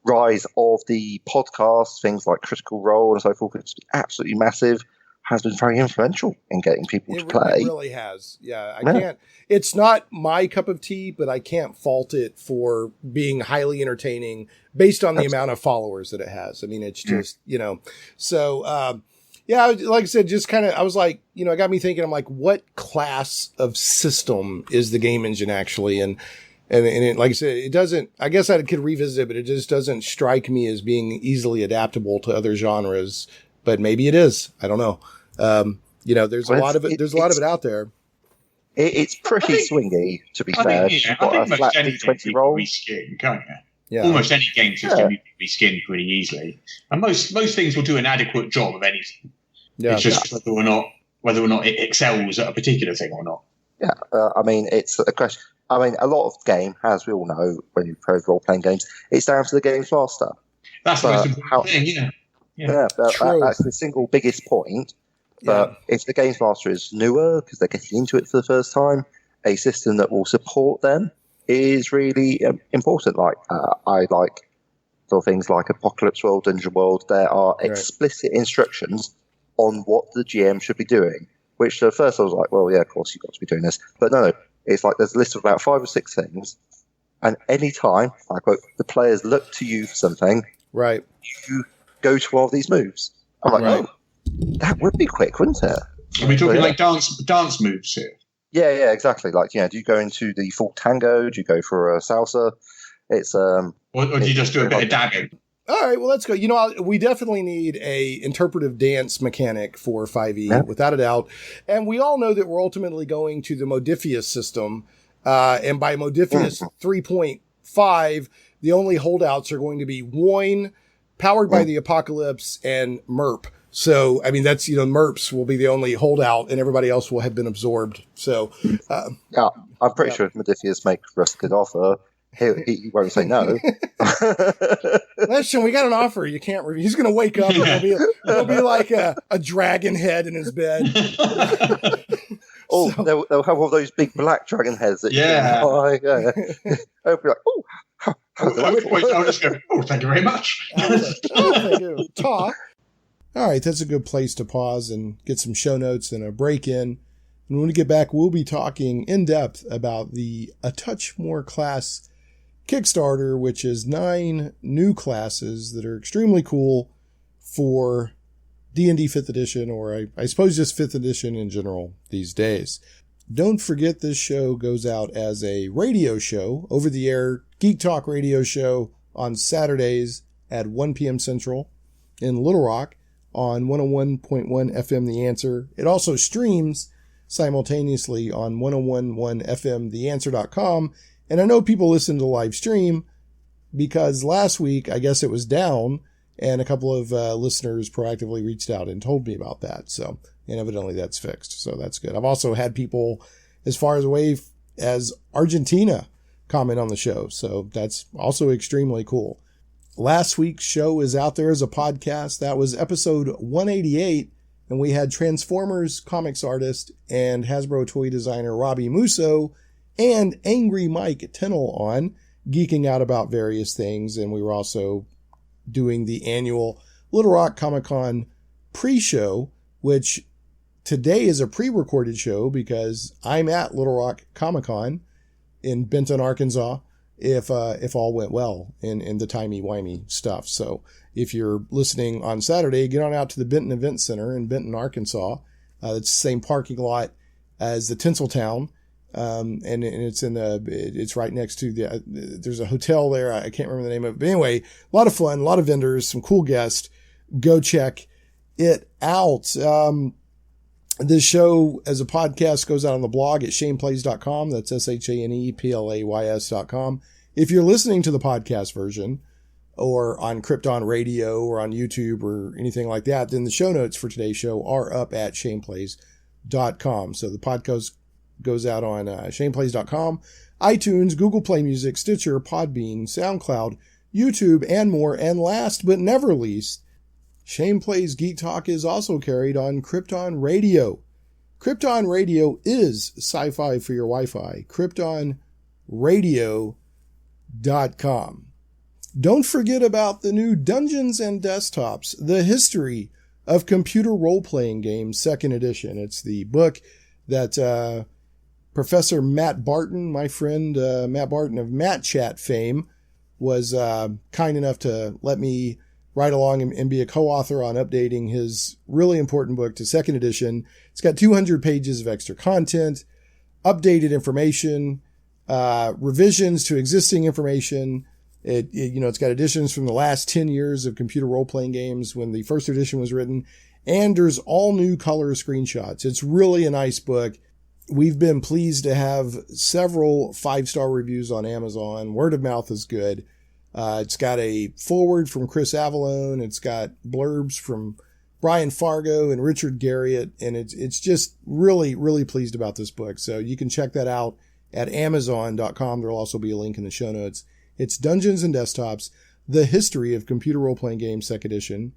rise of the podcast, things like Critical Role and so forth, which is absolutely massive, has been very influential in getting people to play. It really has. Yeah. I can't, it's not my cup of tea, but I can't fault it for being highly entertaining based on the amount of followers that it has. I mean, it's just, so, yeah, like I said, just kind of, I was like, it got me thinking, I'm like, what class of system is the game engine actually? And it, like I said, it doesn't, I guess I could revisit it, but it just doesn't strike me as being easily adaptable to other genres, but maybe it is. I don't know. There's a lot of it. There's a lot of it out there. It's pretty swingy, to be fair. You've got a flat D20 roll. Reskin, can't you? Yeah. Almost any game system you can reskin pretty easily, and most things will do an adequate job of anything. Yeah. It's just whether or not it excels at a particular thing or not. Yeah, I mean, it's a question. I mean, a lot of game, as we all know, when you play role-playing games, it's down to the game's master. That's the most important thing, Yeah, that's the single biggest point. But if the games master is newer, because they're getting into it for the first time, a system that will support them is really important. Like, I like for things like Apocalypse World, Dungeon World, there are explicit instructions on what the GM should be doing. Which at first I was like, well, yeah, of course you've got to be doing this. But no, it's like there's a list of about 5 or 6 things. And any time, I quote, the players look to you for something, right, you go to one of these moves. I'm like, oh, that would be quick, wouldn't it? Are we talking like dance moves here? Yeah, exactly. Like, do you go into the full tango? Do you go for a salsa? It's or do you just do a bit of dabbing? All right, well, let's go. We definitely need a interpretive dance mechanic for 5e, without a doubt. And we all know that we're ultimately going to the Modifius system. And by Modifius 3.5, the only holdouts are going to be Woin, Powered by the Apocalypse, and MERP. So, I mean, that's, MERPs will be the only holdout, and everybody else will have been absorbed. So, yeah, I'm pretty sure if Modifius makes Russ a good offer, he won't say no. Listen, we got an offer. You can't review. He's going to wake up and there'll be like a dragon head in his bed. They'll have all those big black dragon heads that you can buy. They'll be like, at which point I'll just go, thank you very much. Thank you. Talk. All right, that's a good place to pause and get some show notes and a break in. And when we get back, we'll be talking in depth about the A Touch More class Kickstarter, which is 9 new classes that are extremely cool for D&D 5th edition, or I suppose just 5th edition in general these days. Don't forget this show goes out as a radio show, over-the-air Geek Talk radio show on Saturdays at 1 p.m. Central in Little Rock on 101.1 FM The Answer. It also streams simultaneously on 101.1 FM TheAnswer.com. And I know people listen to the live stream because last week, I guess it was down, and a couple of listeners proactively reached out and told me about that. So, and evidently that's fixed. So that's good. I've also had people as far away as Argentina comment on the show. So that's also extremely cool. Last week's show is out there as a podcast. That was episode 188. And we had Transformers comics artist and Hasbro toy designer Robbie Musso and Angry Mike Tennell on, geeking out about various things. And we were also doing the annual Little Rock Comic Con pre-show, which today is a pre-recorded show because I'm at Little Rock Comic Con in Benton, Arkansas, if all went well in the timey-wimey stuff. So if you're listening on Saturday, get on out to the Benton Event Center in Benton, Arkansas. It's the same parking lot as the Tinseltown. And it's right next to there's a hotel there. I can't remember the name of it. But anyway, a lot of fun, a lot of vendors, some cool guests. Go check it out. This show as a podcast goes out on the blog at shaneplays.com. That's ShanePlays.com. If you're listening to the podcast version or on Krypton Radio or on YouTube or anything like that, then the show notes for today's show are up at shaneplays.com. So the podcast goes out on shaneplays.com, iTunes, Google Play Music, Stitcher, Podbean, SoundCloud, YouTube, and more. And last but never least, Shane Plays Geek Talk is also carried on Krypton Radio. Krypton Radio is sci-fi for your Wi-Fi. KryptonRadio.com. Don't forget about the new Dungeons and Desktops, The History of Computer Role-Playing Games, 2nd edition. It's the book that Professor Matt Barton, my friend Matt Barton of Matt Chat fame, was kind enough to let me write along and be a co-author on updating his really important book to 2nd edition. It's got 200 pages of extra content, updated information, revisions to existing information. It's got additions from the last 10 years of computer role-playing games when the first edition was written, and there's all new color screenshots. It's really a nice book. We've been pleased to have several 5-star reviews on Amazon. Word of mouth is good. It's got a foreword from Chris Avallone. It's got blurbs from Brian Fargo and Richard Garriott. And it's just really, really pleased about this book. So you can check that out at Amazon.com. There'll also be a link in the show notes. It's Dungeons and Desktops, The History of Computer Role-Playing Games, 2nd edition,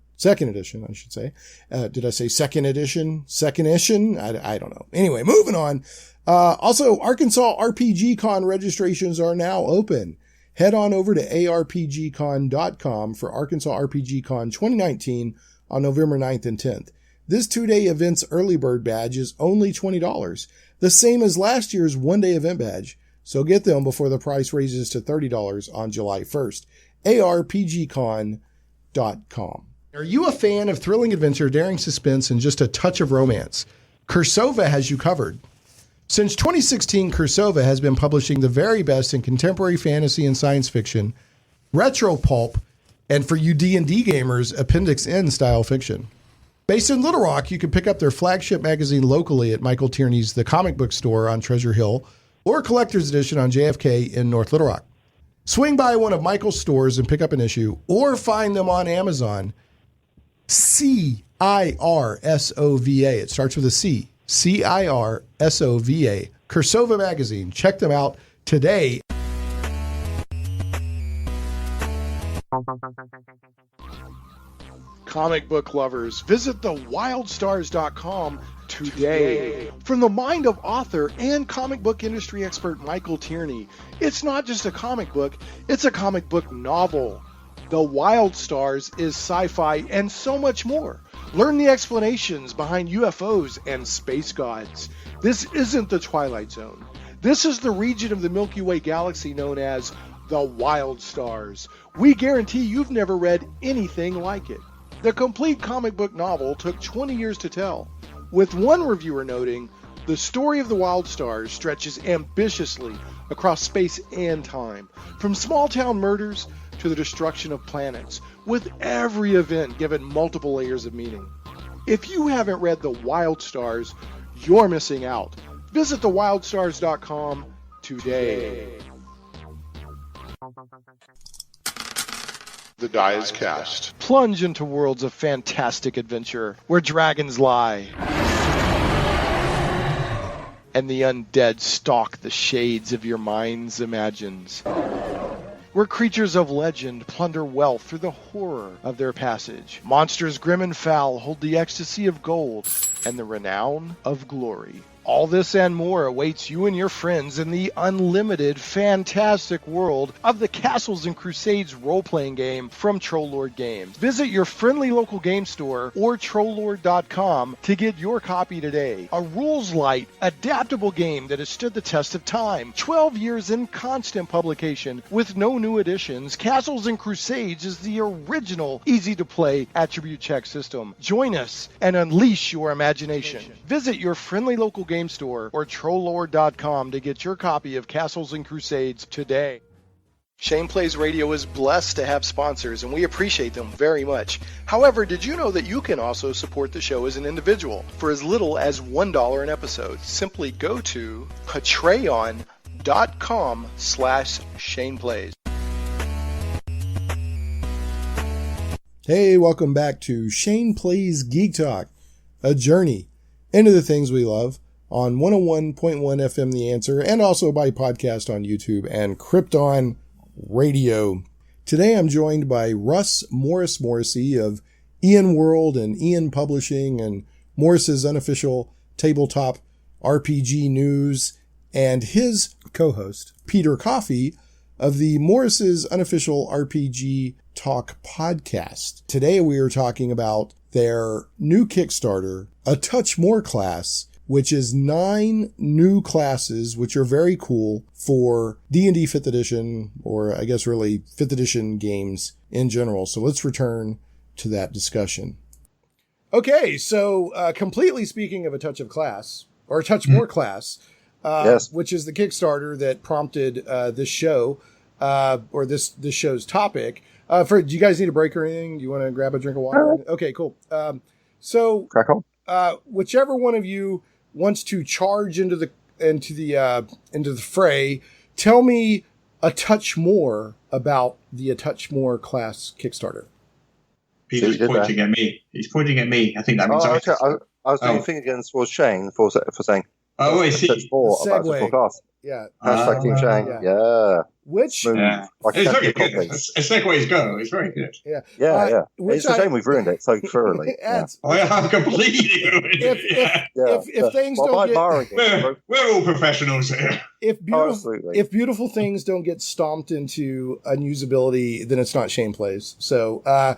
I should say. Did I say 2nd edition? 2nd edition? I don't know. Anyway, moving on. Also, Arkansas RPG Con registrations are now open. Head on over to arpgcon.com for Arkansas RPG Con 2019 on November 9th and 10th. This 2-day event's early bird badge is only $20, the same as last year's 1-day event badge. So get them before the price raises to $30 on July 1st. arpgcon.com. Are you a fan of thrilling adventure, daring suspense, and just a touch of romance? Cursova has you covered. Since 2016, Cursova has been publishing the very best in contemporary fantasy and science fiction, retro pulp, and for you D&D gamers, Appendix N style fiction. Based in Little Rock, you can pick up their flagship magazine locally at Michael Tierney's The Comic Book Store on Treasure Hill or Collector's Edition on JFK in North Little Rock. Swing by one of Michael's stores and pick up an issue or find them on Amazon. CIRSOVA. It starts with a C. CIRSOVA, Cursova Magazine. Check them out today. Comic book lovers, visit thewildstars.com today. From the mind of author and comic book industry expert Michael Tierney, it's not just a comic book, it's a comic book novel. The Wild Stars is sci-fi and so much more. Learn the explanations behind UFOs and space gods. This isn't the Twilight Zone. This is the region of the Milky Way galaxy known as the Wild Stars. We guarantee you've never read anything like it. The complete comic book novel took 20 years to tell, with one reviewer noting, the story of the Wild Stars stretches ambitiously across space and time, from small-town murders to the destruction of planets, with every event given multiple layers of meaning. If you haven't read The Wild Stars, you're missing out. Visit thewildstars.com today. The die is cast. Plunge into worlds of fantastic adventure where dragons lie and the undead stalk the shades of your mind's imagines. Where creatures of legend plunder wealth through the horror of their passage. Monsters grim and foul hold the ecstasy of gold and the renown of glory. All this and more awaits you and your friends in the unlimited, fantastic world of the Castles and Crusades role-playing game from Trollord Games. Visit your friendly local game store or Trollord.com to get your copy today. A rules-light, adaptable game that has stood the test of time. 12 years in constant publication with no new additions. Castles and Crusades is the original, easy-to-play attribute check system. Join us and unleash your imagination. Visit your friendly local game store or Trollord.com to get your copy of Castles and Crusades today. Shane Plays Radio is blessed to have sponsors, and we appreciate them very much. However, did you know that you can also support the show as an individual for as little as $1 an episode? Simply go to patreon.com/Shane Plays. Hey, welcome back to Shane Plays Geek Talk, a journey into the things we love on 101.1 FM The Answer, and also by podcast on YouTube and Krypton Radio. Today I'm joined by Russ Morrissey of Ian World and Ian Publishing and Morris's Unofficial Tabletop RPG News, and his co-host Peter Coffey of the Morris's Unofficial RPG Talk podcast. Today we are talking about their new Kickstarter, A Touch More class, which is 9 new classes, which are very cool for D&D 5th edition, or I guess really 5th edition games in general. So let's return to that discussion. Okay, so completely speaking of A Touch of Class, or A Touch More class, Yes. which is the Kickstarter that prompted this show, or this show's topic. Do you guys need a break or anything? Do you want to grab a drink of water? Okay, cool. So Crack on. whichever one of you wants to charge into the fray, tell me a touch more about the A Touch More class Kickstarter. Peter's pointing at me. He's pointing at me. I think that means I was doing a thing against towards Shane for saying. Oh, I see. Touch more about the podcast. Yeah. Hashtag Team Shane. Yeah. Which Smooth. Yeah. Like It's very Captain good. Coffee. It's like ways go. It's very good. Yeah. which It's a shame we've ruined it so thoroughly. adds, I have completely ruined it. if things don't by get, admiring it, We're all professionals here. absolutely. if beautiful things don't get stomped into unusability, then it's not Shane Plays. So, I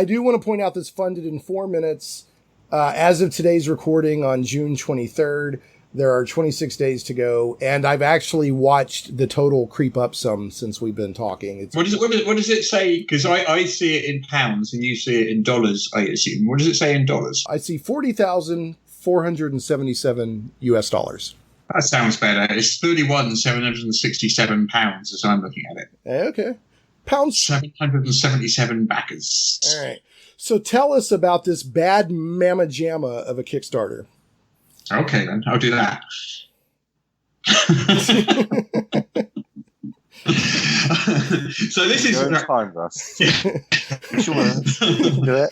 do want to point out this funded in 4 minutes. As of today's recording on June 23rd, there are 26 days to go, and I've actually watched the total creep up some since we've been talking. What does it say? Because I see it in pounds and you see it in dollars, I assume. What does it say in dollars? I see $40,477 US. That sounds better. It's £31,767 as I'm looking at it. Okay. Pounds. 777 backers. All right. So tell us about this bad mamma jamma of a Kickstarter. Okay, then. I'll do that. So this is... Your own time, Russ. You sure do it?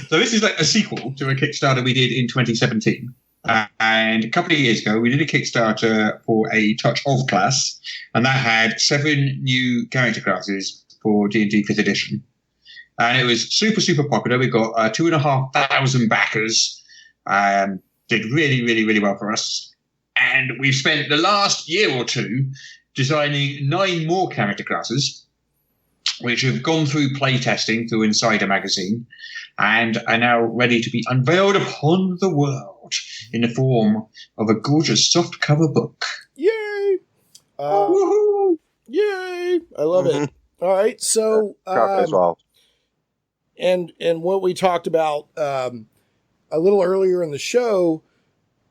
So this is like a sequel to a Kickstarter we did in 2017. And a couple of years ago, we did a Kickstarter for a Touch of class, and that had 7 new character classes for D&D 5th edition. And it was super, super popular. We got 2,500 backers. Did really, really, really well for us. And we've spent the last year or two designing 9 more character classes, which have gone through playtesting through Insider magazine and are now ready to be unveiled upon the world in the form of a gorgeous softcover book. Yay! Woohoo! Yay! I love it. All right, so Crowd goes wild. and what we talked about a little earlier in the show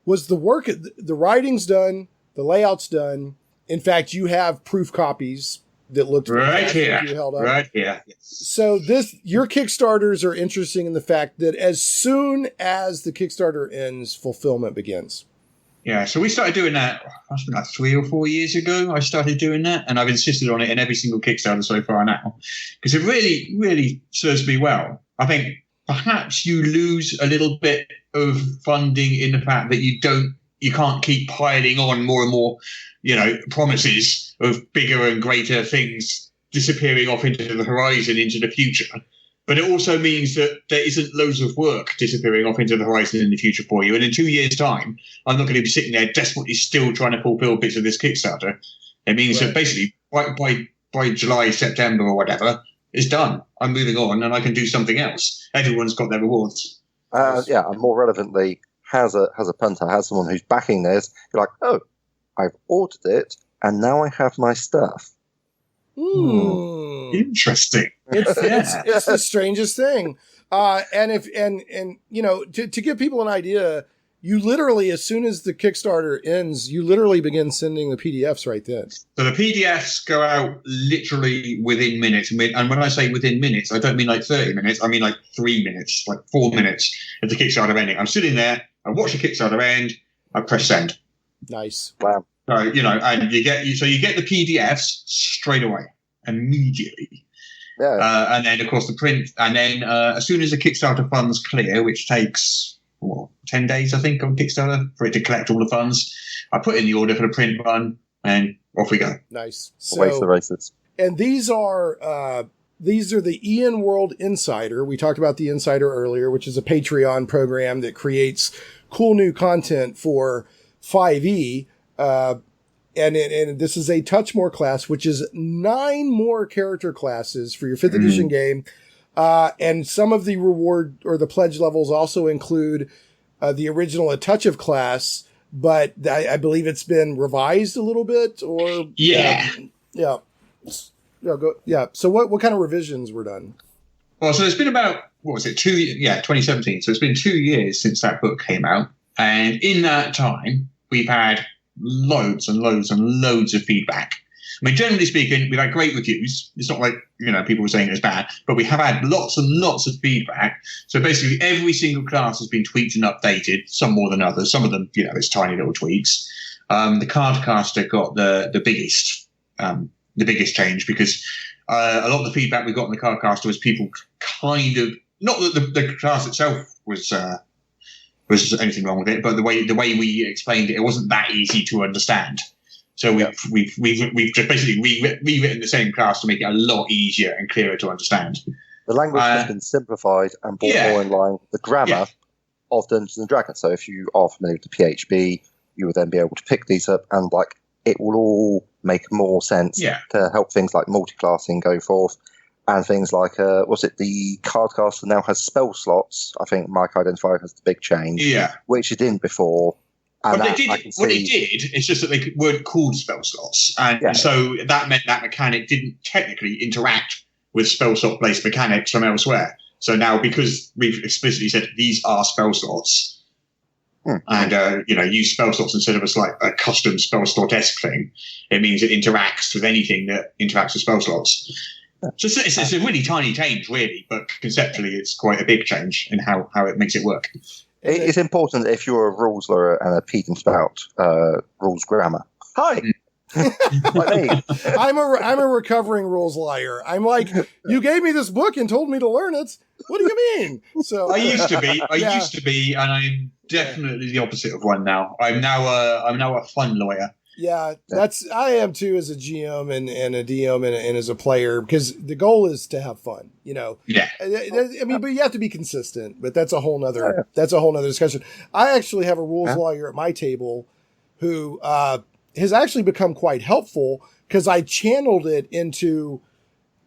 was the work. The writing's done, the layout's done. In fact, you have proof copies that looked Right here. you held up. Right here. Yes. So your Kickstarters are interesting in the fact that as soon as the Kickstarter ends, fulfillment begins. Yeah, so we started doing that, must be like 3 or 4 years ago. I started doing that, and I've insisted on it in every single Kickstarter so far now, because it really, really serves me well. I think perhaps you lose a little bit of funding in the fact that you can't keep piling on more and more, promises of bigger and greater things disappearing off into the horizon, into the future. But it also means that there isn't loads of work disappearing off into the horizon in the future for you. And in 2 years' time, I'm not going to be sitting there desperately still trying to fulfill bits of this Kickstarter. It means that basically by July, September or whatever, it's done. I'm moving on and I can do something else. Everyone's got their rewards. And more relevantly, has a punter, has someone who's backing this. You're like, oh, I've ordered it and now I have my stuff. Interesting. It's the strangest thing. And to give people an idea, you literally, as soon as the Kickstarter ends, you literally begin sending the PDFs right then. So the PDFs go out literally within minutes. And when I say within minutes, I don't mean like 30 minutes. I mean like 3 minutes, like 4 minutes of the Kickstarter ending. I'm sitting there, I watch the Kickstarter end, I press send. Nice. Wow. So, and you get the PDFs straight away, immediately. Yeah. And then, of course, the print. And then as soon as the Kickstarter funds clear, which takes 10 days, I think, on Kickstarter for it to collect all the funds, I put in the order for the print run, and off we go. Nice. Away for the races. And these are the Ian World Insider. We talked about the Insider earlier, which is a Patreon program that creates cool new content for 5e. And this is a Touch More class, which is 9 more character classes for your 5th edition game. And some of the reward or the pledge levels also include the original A Touch of class, but I believe it's been revised a little bit. Or Yeah. So what kind of revisions were done? Well, so it's been about 2017. So it's been 2 years since that book came out, and in that time, we've had loads and loads and loads of feedback. I mean, generally speaking, we've had great reviews. It's not like, people were saying it was bad, but we have had lots and lots of feedback. So basically every single class has been tweaked and updated, some more than others. Some of them, it's tiny little tweaks. The Cardcaster got the biggest change because a lot of the feedback we got in the Cardcaster was people kind of, not that the class itself was anything wrong with it, but the way we explained it, it wasn't that easy to understand. So we've just basically rewritten the same class to make it a lot easier and clearer to understand. The language has been simplified and brought more in line with the grammar of Dungeons and Dragons. So if you are familiar with the PHB, you will then be able to pick these up and it will all make more sense to help things like multi-classing go forth. And things like, the Cardcaster now has spell slots. I think Mike identified as the big change, which it didn't before. And what it did is just that they weren't called spell slots. And so that meant that mechanic didn't technically interact with spell slot-based mechanics from elsewhere. So now, because we've explicitly said these are spell slots, and use spell slots instead of a custom spell slot-esque thing, it means it interacts with anything that interacts with spell slots. So it's a really tiny change, really, but conceptually it's quite a big change in how it makes it work. It's important if you're a rules lawyer and a Pete and Spout rules grammar. Hi! I'm a recovering rules liar. I'm like, you gave me this book and told me to learn it. What do you mean? So I used to be, and I'm definitely the opposite of one now. I'm now a fun lawyer. Yeah, I am too as a GM and a DM and as a player, because the goal is to have fun, Yeah. I mean, but you have to be consistent, but that's a whole nother discussion. I actually have a rules lawyer at my table who has actually become quite helpful because I channeled it into,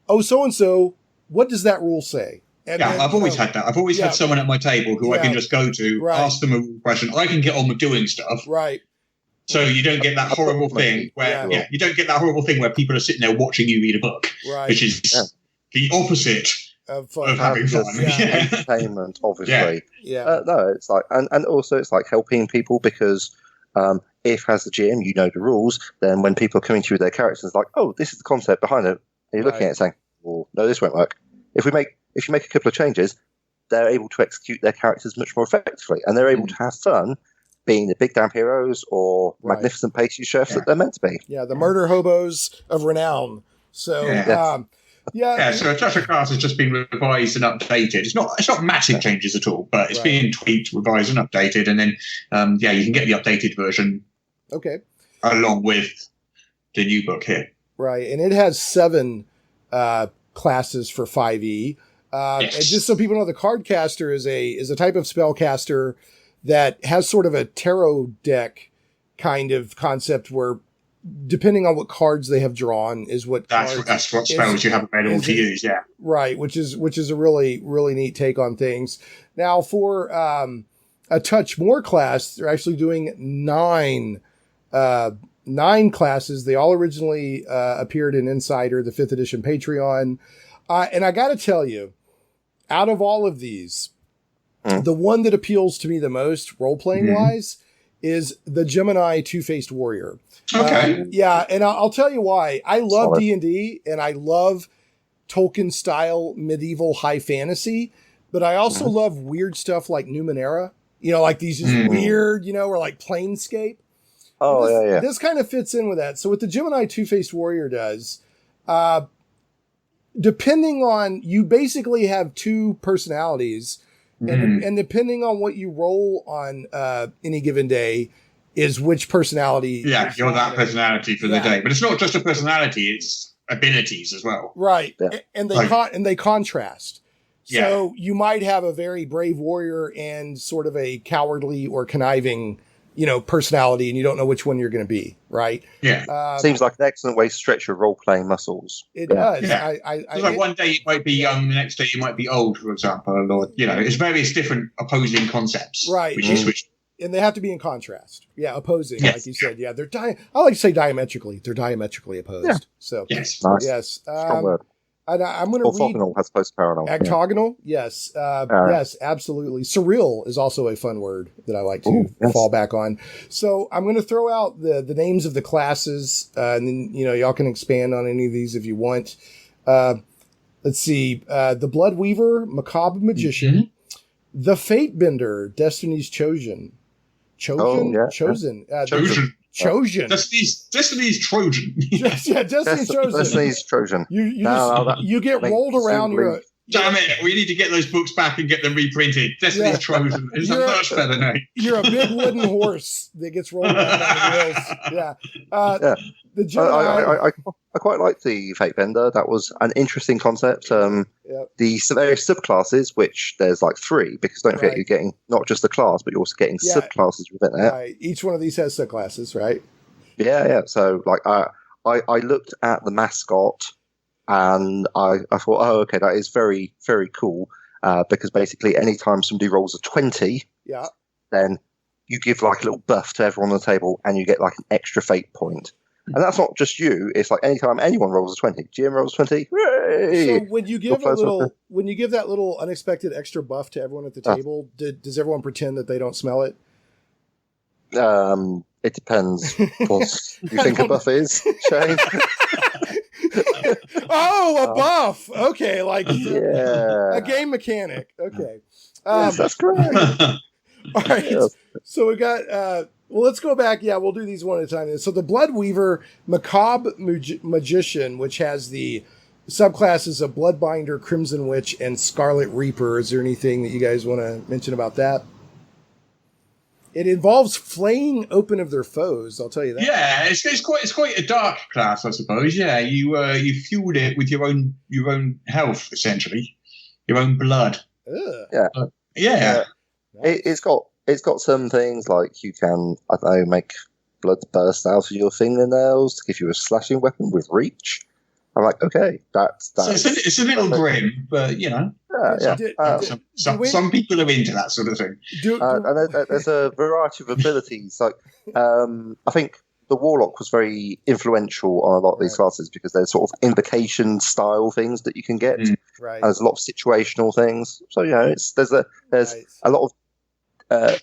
so-and-so, what does that rule say? And I've always had that. I've always had someone at my table who I can just go to, ask them a question. I can get on with doing stuff. Right. So you don't get that horrible thing where you don't get that horrible thing where people are sitting there watching you read a book, which is the opposite of having fun. Entertainment, obviously. No, it's like, and also it's like helping people because if as the GM you know the rules, then when people are coming to you with their characters, it's like, oh, this is the concept behind it, and you're looking at it saying, well, no, this won't work. If you make a couple of changes, they're able to execute their characters much more effectively, and they're able to have fun being the big damn heroes or magnificent pastry chefs that they're meant to be. Yeah, the murder hobos of renown. So, Yeah. So a Touch of Class has just been revised and updated. It's not massive changes at all, but it's being tweaked, revised, and updated. And then, you can get the updated version. Okay. Along with the new book here. Right, and it has 7 classes for 5e. And just so people know, the Cardcaster is a type of spellcaster that has sort of a tarot deck kind of concept where, depending on what cards they have drawn, is what that's what spells you have available to use. Yeah, right. Which is a really neat take on things. Now, for a Touch More class, they're actually doing 9 classes. They all originally appeared in Insider, the 5th edition Patreon. And I got to tell you, out of all of these, the one that appeals to me the most, role-playing wise, is the Gemini Two-Faced Warrior. Okay. And I'll tell you why. I love D&D, and I love Tolkien-style medieval high fantasy, but I also love weird stuff like Numenera. Like these just weird, or like Planescape. Oh, This kind of fits in with that. So what the Gemini Two-Faced Warrior does, depending on, you basically have 2 personalities, and depending on what you roll on any given day is which personality. Yeah, you're that personality for the day. But it's not just a personality, it's abilities as well. Right. Yeah. And they contrast. So you might have a very brave warrior and sort of a cowardly or conniving personality, and you don't know which one you're going to be, right? Yeah. Seems like an excellent way to stretch your role-playing muscles. It does. Yeah. Like one day you might be young, the next day you might be old, for example, or, it's various different opposing concepts. Right. Which you switch. And they have to be in contrast. Yeah, opposing, like you said. Yeah, they're I like to say diametrically. They're diametrically opposed. Yeah. So, yes. Nice. Yes. Strong word. I'm going to read... Orthogonal as opposed to parallel. Octagonal? Yes. Yes, absolutely. Surreal is also a fun word that I like to fall back on. So I'm going to throw out the names of the classes, and then, y'all can expand on any of these if you want. Let's see. The Blood Weaver, Macabre Magician. The Fate Bender, Destiny's Chosen. Chosen. Destiny's Trojan. Destiny's Chosen. Destiny's Trojan. You get rolled around your... Damn it, we need to get those books back and get them reprinted. Destiny's Trojan is a much better name. You're a big wooden horse that gets rolled around on the wheels. Yeah. The Gemini... I quite like the Fate Bender. That was an interesting concept. The various subclasses, which there's like 3, because don't forget you're getting not just the class, but you're also getting subclasses within it. Right. Each one of these has subclasses, right? Yeah. So like I looked at the mascot and I thought, oh, okay, that is very, very cool. Because basically anytime somebody rolls a 20, then you give like a little buff to everyone on the table and you get like an extra fate point. And that's not just you. It's like anytime anyone rolls a 20, GM rolls 20. Hooray! So when you give that little unexpected extra buff to everyone at the table, does everyone pretend that they don't smell it? It depends what you think a buff is, Shane. A buff. Okay, like a game mechanic. Okay. Yes, that's correct. All right. Yes. So we got... let's go back. Yeah, we'll do these one at a time. So the Blood Weaver, Macabre Magician, which has the subclasses of Bloodbinder, Crimson Witch, and Scarlet Reaper. Is there anything that you guys want to mention about that? It involves flaying open of their foes. I'll tell you that. Yeah, it's quite a dark class, I suppose. Yeah, you fueled it with your own health, essentially, your own blood. Yeah. It's got some things like you can, I don't know, make blood burst out of your fingernails to give you a slashing weapon with reach. I'm like, okay, that's so it's a little grim, but some people are into that sort of thing. And there's a variety of abilities. Like, I think the Warlock was very influential on a lot of these classes because there's sort of invocation style things that you can get. Right. And there's a lot of situational things. So there's a lot of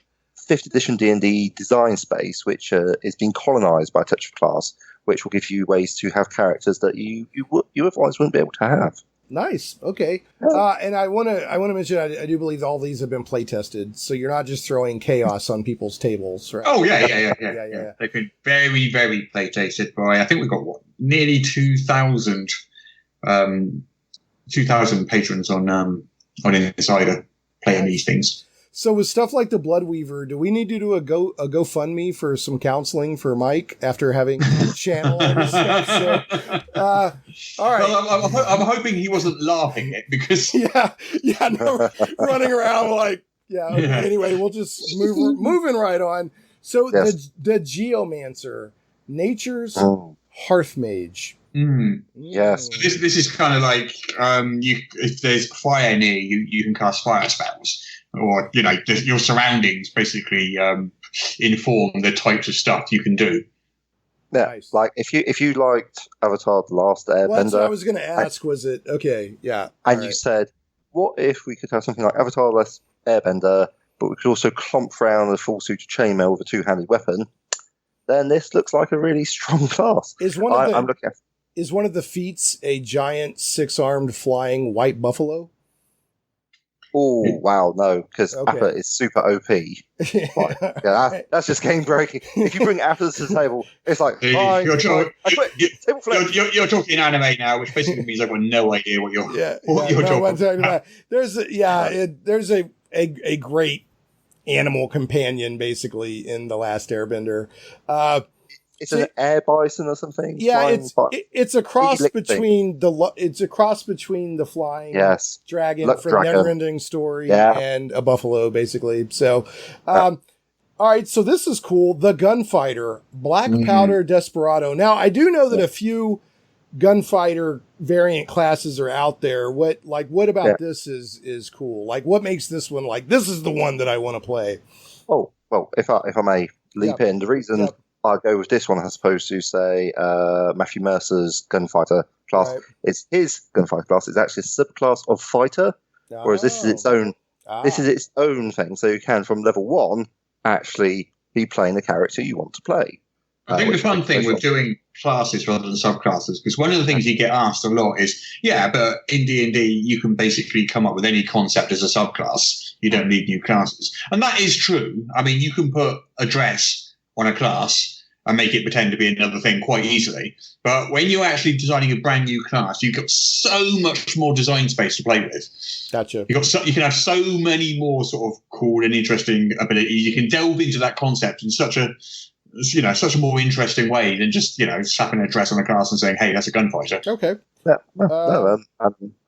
5th edition D&D design space which is being colonized by Touch of Class, which will give you ways to have characters that you otherwise wouldn't be able to have. Nice. Okay. And I want to mention I do believe all these have been play tested, so you're not just throwing chaos on people's tables, right? Oh yeah. They've been very, very play tested by, I think we've got nearly 2,000 2,000 patrons on Insider playing these things. So with stuff like the Bloodweaver, do we need to do a GoFundMe for some counseling for Mike after having channel all this stuff? So, all right. Well, I'm hoping he wasn't laughing at it because no, running around like Okay. Anyway, we'll just moving right on. So the Geomancer, Nature's Hearth Mage. Yes. So this is kind of like if there's fire near you, you can cast fire spells. Or, your surroundings basically inform the types of stuff you can do. Yeah, nice. Like if you liked Avatar: The Last Airbender, well, that's what I was going to ask. Was it okay? Yeah, and you said, what if we could have something like Avatar: The Last Airbender, but we could also clomp round a full suit of chainmail with a two-handed weapon? Then this looks like a really strong class. I'm looking at. Is one of the feats a giant 6-armed flying white buffalo? Oh, wow, no, because Appa is super OP. That's just game breaking. If you bring Appa to the table, it's like, you're talking anime now, which basically means I've got no idea what you're talking about. There's a great animal companion, basically in The Last Airbender. It's an air bison or something. Yeah, it's a cross between the flying dragon from Neverending Story and a buffalo, basically. So, all right, so this is cool. The Gunfighter, Black Powder Desperado. Now, I do know that a few gunfighter variant classes are out there. What about this is cool? Like, what makes this one like this is the one that I want to play? Oh well, if I may leap in, the reason. I'll go with this one as opposed to, say, Matthew Mercer's gunfighter class. Right. It's his gunfighter class. It's actually a subclass of fighter, whereas this is its own. This is its own thing. So you can, from level 1, actually be playing the character you want to play. I think the fun thing with doing classes rather than subclasses, because one of the things you get asked a lot is, but in D&D you can basically come up with any concept as a subclass. You don't need new classes, and that is true. I mean, you can put a dress on a class and make it pretend to be another thing quite easily. But when you're actually designing a brand new class, you've got so much more design space to play with. Gotcha. You can have so many more sort of cool and interesting abilities. You can delve into that concept in such a more interesting way than just, slapping a dress on a class and saying, hey, that's a gunfighter. Okay. Yeah.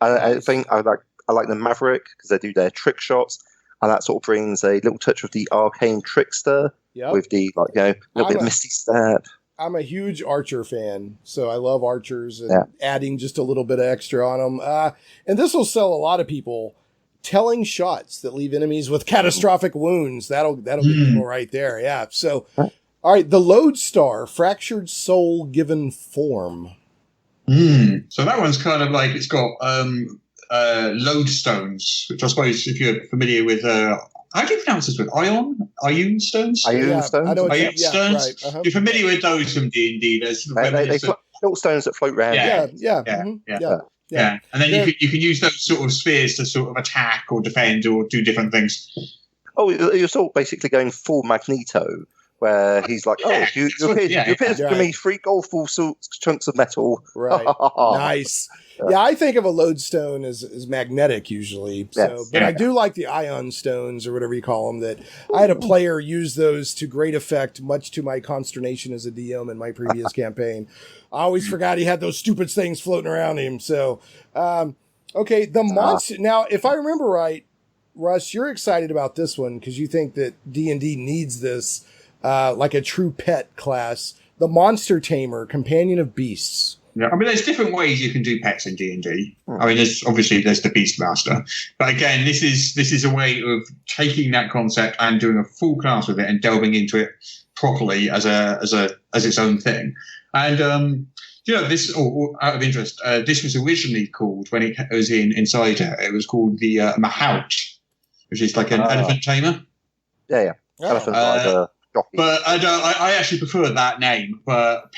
I think I like the Maverick because they do their trick shots. And that sort of brings a little touch of the arcane trickster with the little bit of Misty Step. I'm a huge Archer fan, so I love Archers and adding just a little bit of extra on them. And this will sell a lot of people. Telling shots that leave enemies with catastrophic wounds. That'll get people right there. Yeah. So, all right, the Lodestar, Fractured Soul Given Form. So that one's kind of like it's got lodestones, which I suppose if you're familiar with, how do you pronounce this? With ion stones? Ion stones. Right. You're familiar with those from D&D? There's little stones that float around. Yeah. And then you can use those sort of spheres to sort of attack or defend or do different things. Oh, you're sort of basically going full Magneto, where he's like, you appear to me 3 golf-ball chunks of metal. Right. Nice. Yeah, I think of a lodestone as magnetic usually. So, but I do like the ion stones or whatever you call them. That I had a player use those to great effect, much to my consternation as a DM in my previous campaign. I always forgot he had those stupid things floating around him. So, okay, the monster. Now, if I remember right, Russ, you're excited about this one because you think that D&D needs this, like a true pet class. The Monster Tamer, Companion of Beasts. Yeah, I mean, there's different ways you can do pets in D&D. I mean, there's the Beastmaster, but again, this is a way of taking that concept and doing a full class with it and delving into it properly as its own thing. And this out of interest, this was originally called when it was in Insider. It was called the Mahout, which is like an elephant tamer. Elephant rider. But I actually prefer that name. But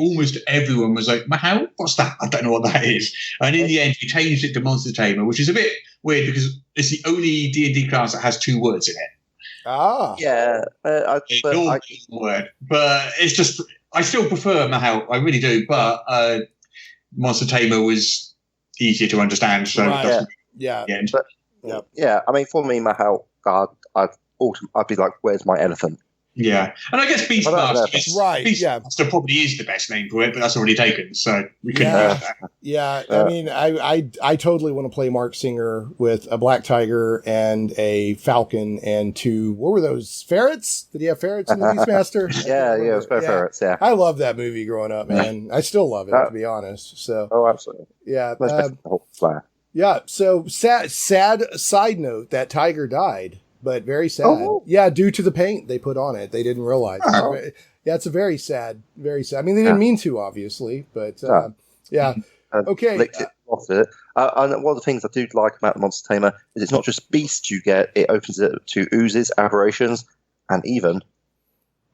almost everyone was like, "How? What's that? I don't know what that is." And in the end, we changed it to Monster Tamer, which is a bit weird because it's the only D&D class that has 2 words in it. Word, but it's just I still prefer Mahout. I really do. But Monster Tamer was easier to understand. So Right. that's Yeah. the end. But, yeah, I mean, for me, I'd be like, where's my elephant? Yeah, and I guess Beastmaster is Right, yeah. Beastmaster probably is the best name for it, but that's already taken, so we couldn't Yeah. use that. Yeah, I mean, I totally want to play Mark Singer with a black tiger and a falcon and 2. What were those, ferrets? Did he have ferrets in the Beastmaster? Yeah, it was both ferrets. Yeah, I love that movie growing up, man. I still love it, to be honest. So, absolutely. yeah, Most definitely the whole flyer. yeah. So sad side note that tiger died, but very sad. Oh. Yeah, due to the paint they put on it, they didn't realize. Oh. Yeah, it's a very sad. I mean, they didn't mean to, obviously, but yeah. Okay. Licked it off it. And one of the things I do like about the Monster Tamer is it's not just beasts you get; it opens it to oozes, aberrations, and even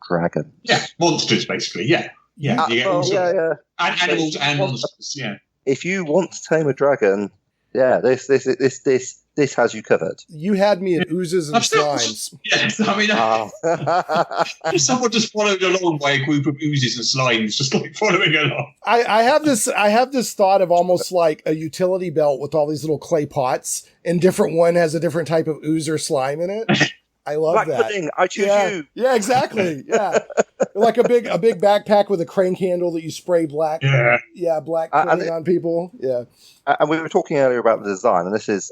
dragons. Yeah, monsters basically. Yeah. You get all sorts of animals and monsters. Yeah. If you want to tame a dragon, this has you covered. You had me at oozes and slimes. Yes, I mean, someone just followed along by a group of oozes and slimes, just like following along. I have this thought of almost like a utility belt with all these little clay pots, and different one has a different type of ooze or slime in it. I love Black that. pudding, I choose you. Yeah, exactly. Yeah, like a big backpack with a crank handle that you spray black. Yeah, black pudding on people. Yeah. And we were talking earlier about the design, and this is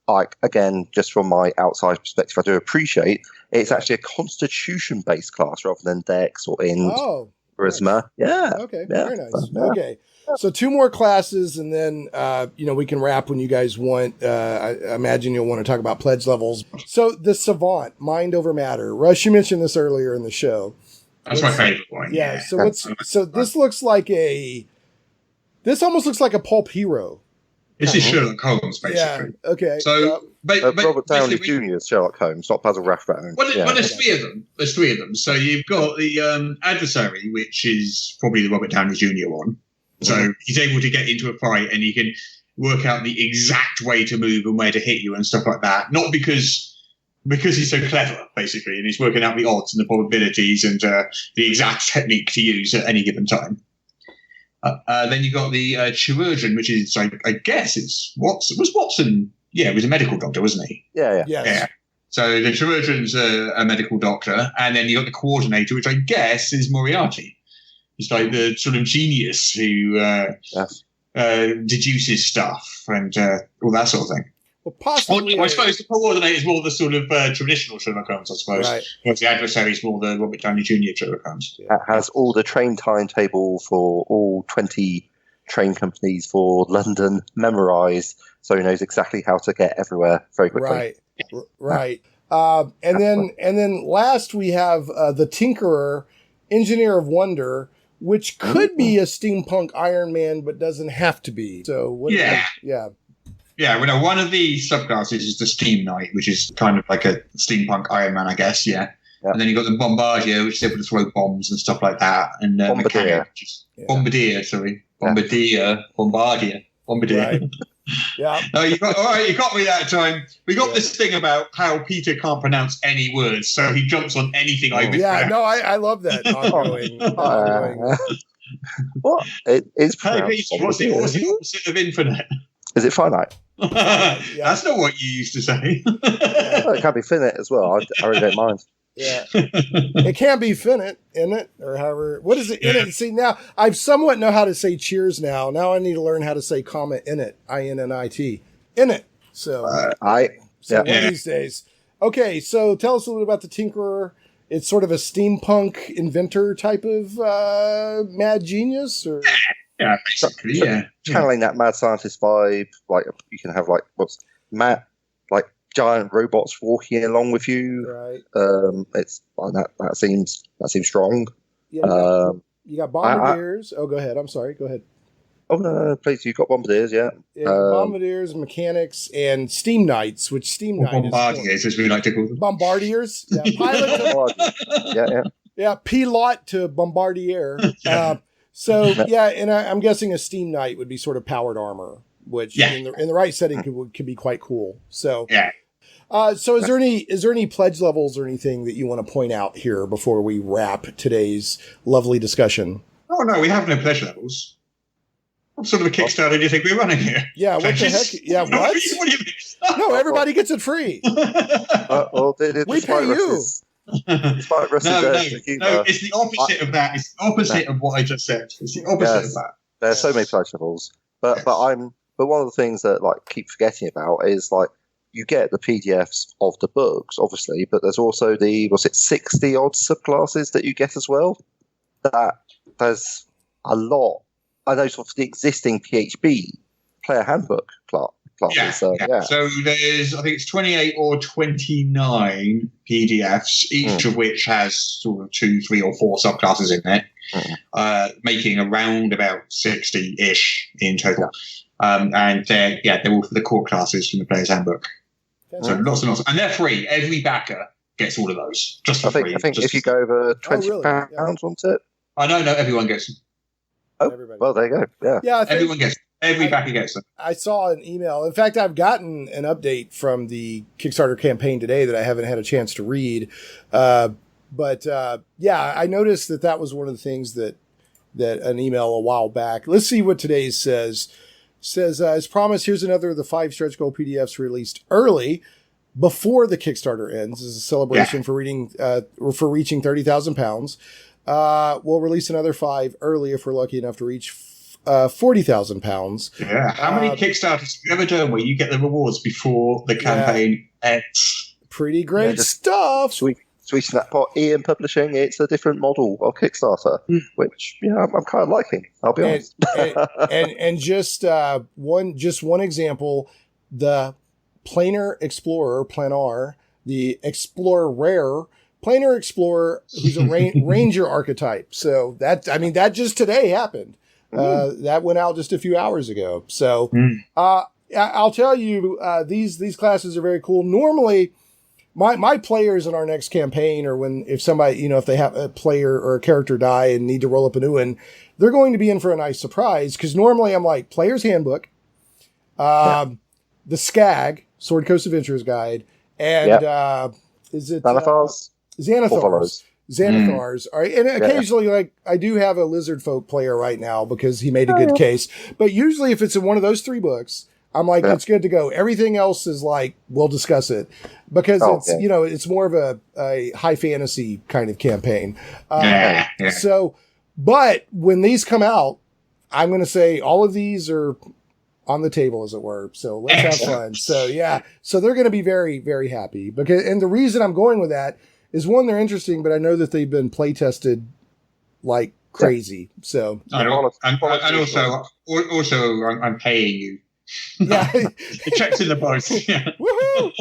like, again, just from my outside perspective, I do appreciate it's actually a constitution-based class rather than Dex or Int, Charisma. Yeah. Okay. Very nice. Yeah. Okay. So 2 more classes, and then we can wrap when you guys want. I imagine you'll want to talk about pledge levels. So the Savant, Mind Over Matter. Russ, you mentioned this earlier in the show. That's my favorite one. Yeah. So this looks like this almost looks like a pulp hero. This is Sherlock Holmes, basically. Yeah. Okay. So, Robert Downey Jr.'s Sherlock Holmes, not Basil Rathbone. Well, there's 3 of them. There's 3 of them. So you've got the adversary, which is probably the Robert Downey Jr. one. So he's able to get into a fight and he can work out the exact way to move and where to hit you and stuff like that. Not because he's so clever, basically, and he's working out the odds and the probabilities and the exact technique to use at any given time. Then you got the chirurgeon, which is, I guess, was Watson. Yeah, he was a medical doctor, wasn't he? Yeah. Yeah. So the chirurgeon's a medical doctor, and then you got the coordinator, which I guess is Moriarty. He's like the sort of genius who deduces stuff and all that sort of thing. Well, possibly. I suppose the coordinator is more the sort of traditional Sherlock Holmes, I suppose. Right. Whereas the adversary is more the Robert Downey Jr. Sherlock Holmes. That has all the train timetable for all 20 train companies for London memorized, so he knows exactly how to get everywhere very quickly. Right. And then last we have the Tinkerer, Engineer of Wonder, which could be a steampunk Iron Man, but doesn't have to be. So Yeah, well, one of the subclasses is the Steam Knight, which is kind of like a steampunk Iron Man, I guess, yeah. And then you've got the Bombardier, which is able to throw bombs and stuff like that. And Bombardier. Bombardier. Right. Yeah. No, you got me that time. We got this thing about how Peter can't pronounce any words, so he jumps on anything I mispronounce. Yeah, no, I love that ongoing. What? It's Hey, Peter, what's the opposite of infinite? Is it finite? That's not what you used to say. Well, it can be finite as well. I really don't mind. Yeah. It can be finite, in it, or however. What is it in it? See, now I somewhat know how to say cheers now. Now I need to learn how to say comma in it. INNIT. In it. So one of these days. Okay, so tell us a little bit about the Tinkerer. It's sort of a steampunk inventor type of mad genius, or yeah, basically, yeah. Channeling that mad scientist vibe, like you can have giant robots walking along with you. Right. It's that seems strong. Yeah, you got bombardiers. Go ahead. I'm sorry. Go ahead. Oh no, please. You've got bombardiers, yeah. Bombardiers, mechanics, and steam knights, which steam knight is bombardiers, as we like to call them. Bombardiers. Yeah, pilot. Yeah, pilot to bombardier. And I'm guessing a steam knight would be sort of powered armor, which in the right setting could be quite cool. So yeah. So is there any pledge levels or anything that you want to point out here before we wrap today's lovely discussion? Oh no, we have no pledge levels. What sort of a Kickstarter do you think we're running here? Yeah, what the heck? Yeah, what? What do you mean? No, everybody gets it free. We pay you. No, it's the opposite of that. It's the opposite of what I just said. It's the opposite of that. There's so many pleasurables, but one of the things that like keep forgetting about is like you get the PDFs of the books, obviously, but there's also the 60 odd subclasses that you get as well. That there's a lot. I know for the existing PHB player handbook classes. Yeah. So there's, I think it's 28 or 29 PDFs, each of which has sort of 2, 3, or 4 subclasses in it, making around about 60-ish in total. And they're all for the core classes from the player's handbook. So lots and lots, and they're free. Every backer gets all of those just for free. I think if you go over £20 on it. I know, everyone gets them. Oh, everybody. Well, there you go. Yeah, everyone gets them. Every backer gets them. I saw an email. In fact, I've gotten an update from the Kickstarter campaign today that I haven't had a chance to read. But I noticed that was one of the things that an email a while back. Let's see what today's says. Says, as promised, here's another of the 5 stretch goal PDFs released early before the Kickstarter ends. This is a celebration for reaching 30,000 pounds. We'll release another 5 early if we're lucky enough to reach 40,000 pounds. Yeah. How many Kickstarters have you ever done where you get the rewards before the campaign ends? Pretty great stuff. Sweeten that pot. Ian Publishing, it's a different model of Kickstarter, which I'm kind of liking. I'll be honest. and just one example, the Planar Explorer, the Explorer Rare, Planar Explorer, who's a Ranger archetype. So that just today happened. That went out just a few hours ago. So I'll tell you, these classes are very cool. Normally, my players in our next campaign, or if somebody, if they have a player or a character die and need to roll up a new one, they're going to be in for a nice surprise. Because normally I'm like Player's Handbook, the SCAG, Sword Coast Adventurers Guide, and is it Xanathars? Xanathars. All right. And occasionally, I do have a Lizard Folk player right now because he made a good case. But usually if it's in one of those 3 books, I'm like, it's good to go. Everything else is like, we'll discuss it because it's more of a high fantasy kind of campaign. So, but when these come out, I'm going to say all of these are on the table, as it were. So let's have fun. So so they're going to be very, very happy and the reason I'm going with that is, one, they're interesting, but I know that they've been play tested like crazy. So, and also I'm paying you. Yeah, the check's in the post. Yeah. Woohoo!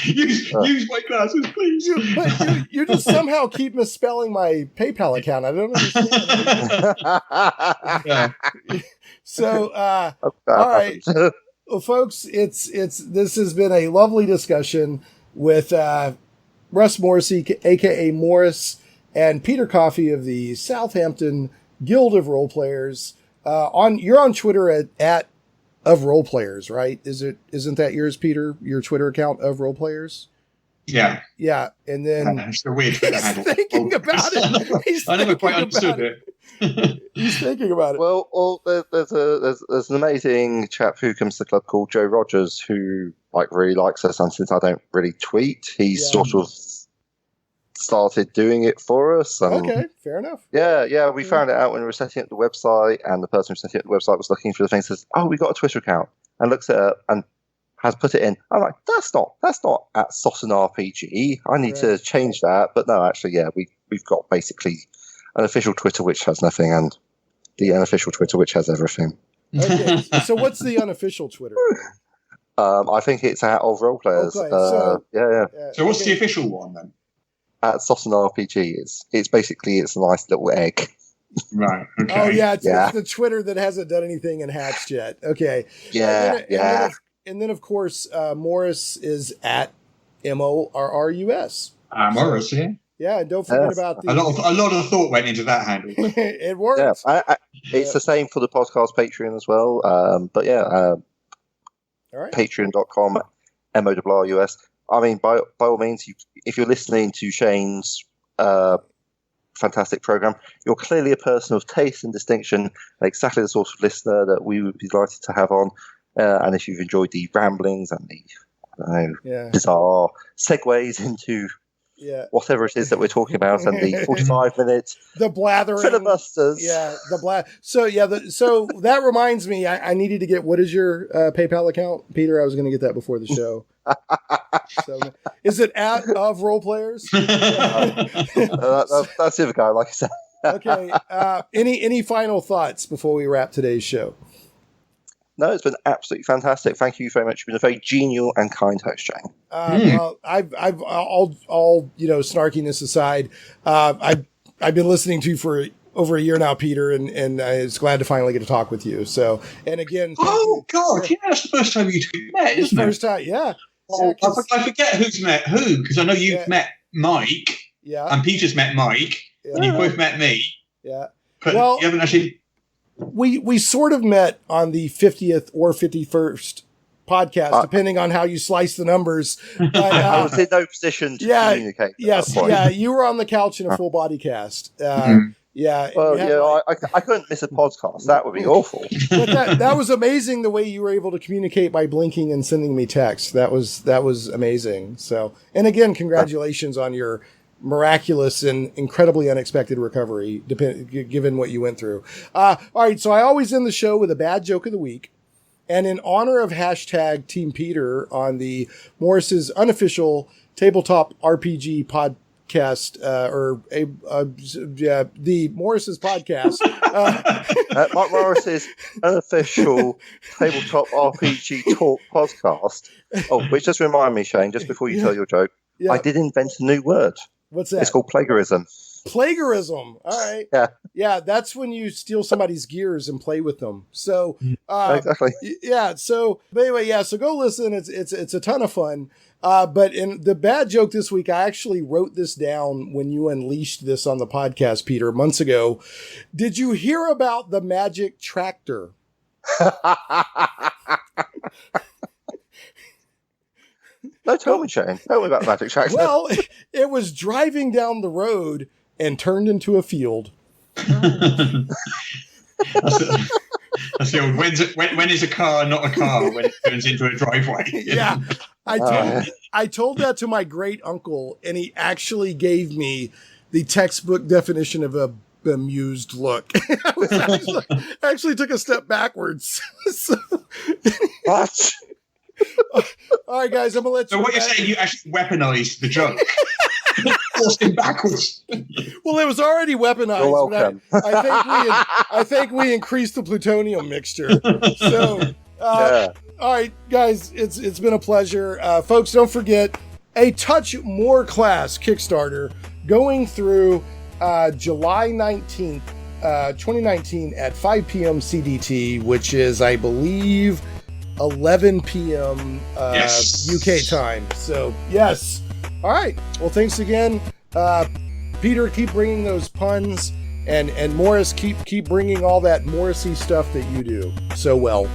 use my glasses, please. You just somehow keep misspelling my PayPal account. I don't understand. So, all right, well, folks, this has been a lovely discussion with Russ Morrissey, aka Morrus, and Peter Coffey of the Southampton Guild of Role Players. You're on Twitter at of Role Players, right? Isn't that yours, Peter? Your Twitter account of Role Players? Yeah. Yeah. And then it's a weird Twitter handle. Thinking about it. I never quite understood it. He's thinking about it. Well, there's an amazing chap who comes to the club called Joe Rogers who really likes us, and since I don't really tweet, he's sort of started doing it for us. Okay, fair enough. Yeah, we found it out when we were setting up the website, and the person who set up the website was looking for the thing, says, "Oh, we got a Twitter account," and looks it up and has put it in. I'm like, that's not at Sotten RPG. I need to change that. But no, actually, we've got basically an official Twitter which has nothing, and the unofficial Twitter which has everything. Okay, so what's the unofficial Twitter? I think it's at of Role Players. Okay, So what's the official one then? At Sotten RPG, it's a nice little egg. Right. Okay. Oh yeah, it's the Twitter that hasn't done anything and hatched yet. Okay. And then of course, Morrus is at Morrus. Morrus, yeah. Yeah, and don't forget about a lot of thought went into that handle. It works. Yeah, it's the same for the podcast Patreon as well. All right. Patreon.com MORRUS. I mean, by all means, if you're listening to Shane's fantastic program. You're clearly a person of taste and distinction, and exactly the sort of listener that we would be delighted to have on. And if you've enjoyed the ramblings and the bizarre segues into whatever it is that we're talking about, and the 45-minute the blathering filibusters. So that reminds me, I needed to get, what is your PayPal account, Peter? I was going to get that before the show. So, is it of role players? That's the other guy, like I said. Okay. Any final thoughts before we wrap today's show? No, it's been absolutely fantastic. Thank you very much. You've been a very genial and kind host, Shane. Well, I've all snarkiness aside, I've been listening to you for over a year now, Peter, and I was glad to finally get to talk with you. So, and again, God, that's the first time you two met, isn't it? First time, yeah. Oh, I forget who's met who, because I know you've met Mike, and Peter's met Mike, and you both met me. Yeah. But you haven't actually. We sort of met on the 50th or 51st podcast, depending on how you slice the numbers. But, I was in no position to communicate. Yes, you were on the couch in a full body cast. Yeah. Well, I couldn't miss a podcast. That would be awful. But that was amazing the way you were able to communicate by blinking and sending me text. That was amazing. So, and again, congratulations on your miraculous and incredibly unexpected recovery, given what you went through. All right, so I always end the show with a bad joke of the week. And in honor of hashtag Team Peter on the Morris's unofficial tabletop RPG podcast, the Morris's podcast. Mark Morris's unofficial tabletop RPG talk podcast. Oh, which just remind me, Shane, just before you tell your joke, I did invent a new word. What's that? It's called plagiarism. Plagiarism. All right. Yeah. That's when you steal somebody's gears and play with them. So, exactly. Yeah. So, but anyway, so go listen. It's a ton of fun. But in the bad joke this week, I actually wrote this down when you unleashed this on the podcast, Peter, months ago. Did you hear about the magic tractor? No, tell me, Shane. Tell me about the magic tractor. Well, it was driving down the road and turned into a field. That's the old, when is a car not a car when it turns into a driveway? Yeah. I told that to my great uncle, and he actually gave me the textbook definition of a bemused look. I actually took a step backwards. What? All right, guys, I'm gonna let you. So what you're saying? You actually weaponized the joke, forced him backwards. Well, it was already weaponized. You're welcome. I think we increased the plutonium mixture. So, all right, guys, it's been a pleasure, folks. Don't forget a Touch More Class Kickstarter going through July 19th, 2019 at 5 p.m. CDT, which is, I believe, 11 p.m. UK time. So, yes. All right. Well, thanks again. Peter, keep bringing those puns. And Morrus, keep bringing all that Morrissey stuff that you do so well.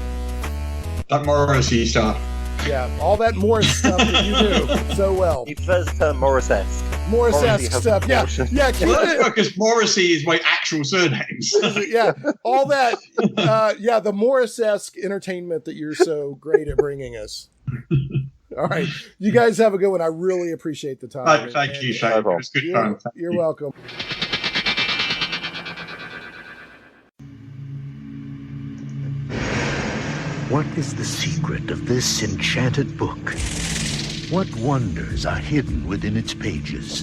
That Morrissey stuff. Yeah, all that Morrus stuff that you do so well. He prefers the term Morris-esque. Morris-esque stuff. Yeah. Because Morrissey is my actual surname. Yeah, all that. The Morris-esque entertainment that you're so great at bringing us. All right, you guys have a good one. I really appreciate the time. Thank you, Shane. It was good fun. You're welcome. What is the secret of this enchanted book? What wonders are hidden within its pages?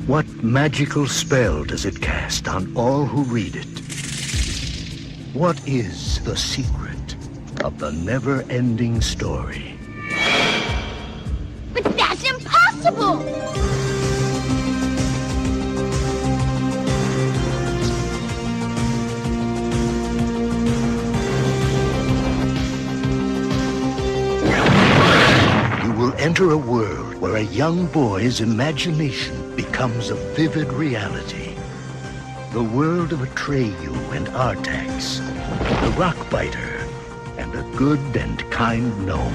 What magical spell does it cast on all who read it? What is the secret of the never-ending story? But that's impossible! Enter a world where a young boy's imagination becomes a vivid reality. The world of Atreyu and Artax, the Rockbiter, and a good and kind gnome.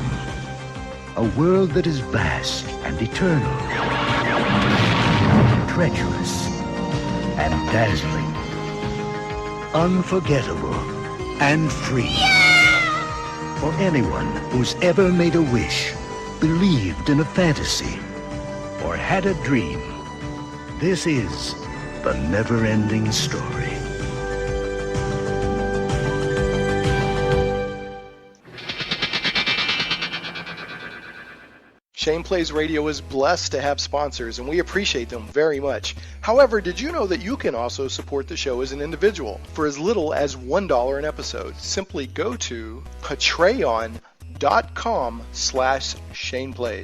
A world that is vast and eternal, treacherous and dazzling, unforgettable and free. For anyone who's ever made a wish, believed in a fantasy, or had a dream, this is the Neverending Story. Shane Plays Radio is blessed to have sponsors, and we appreciate them very much. However, did you know that you can also support the show as an individual for as little as $1 an episode? Simply go to patreon.com/ShanePlays.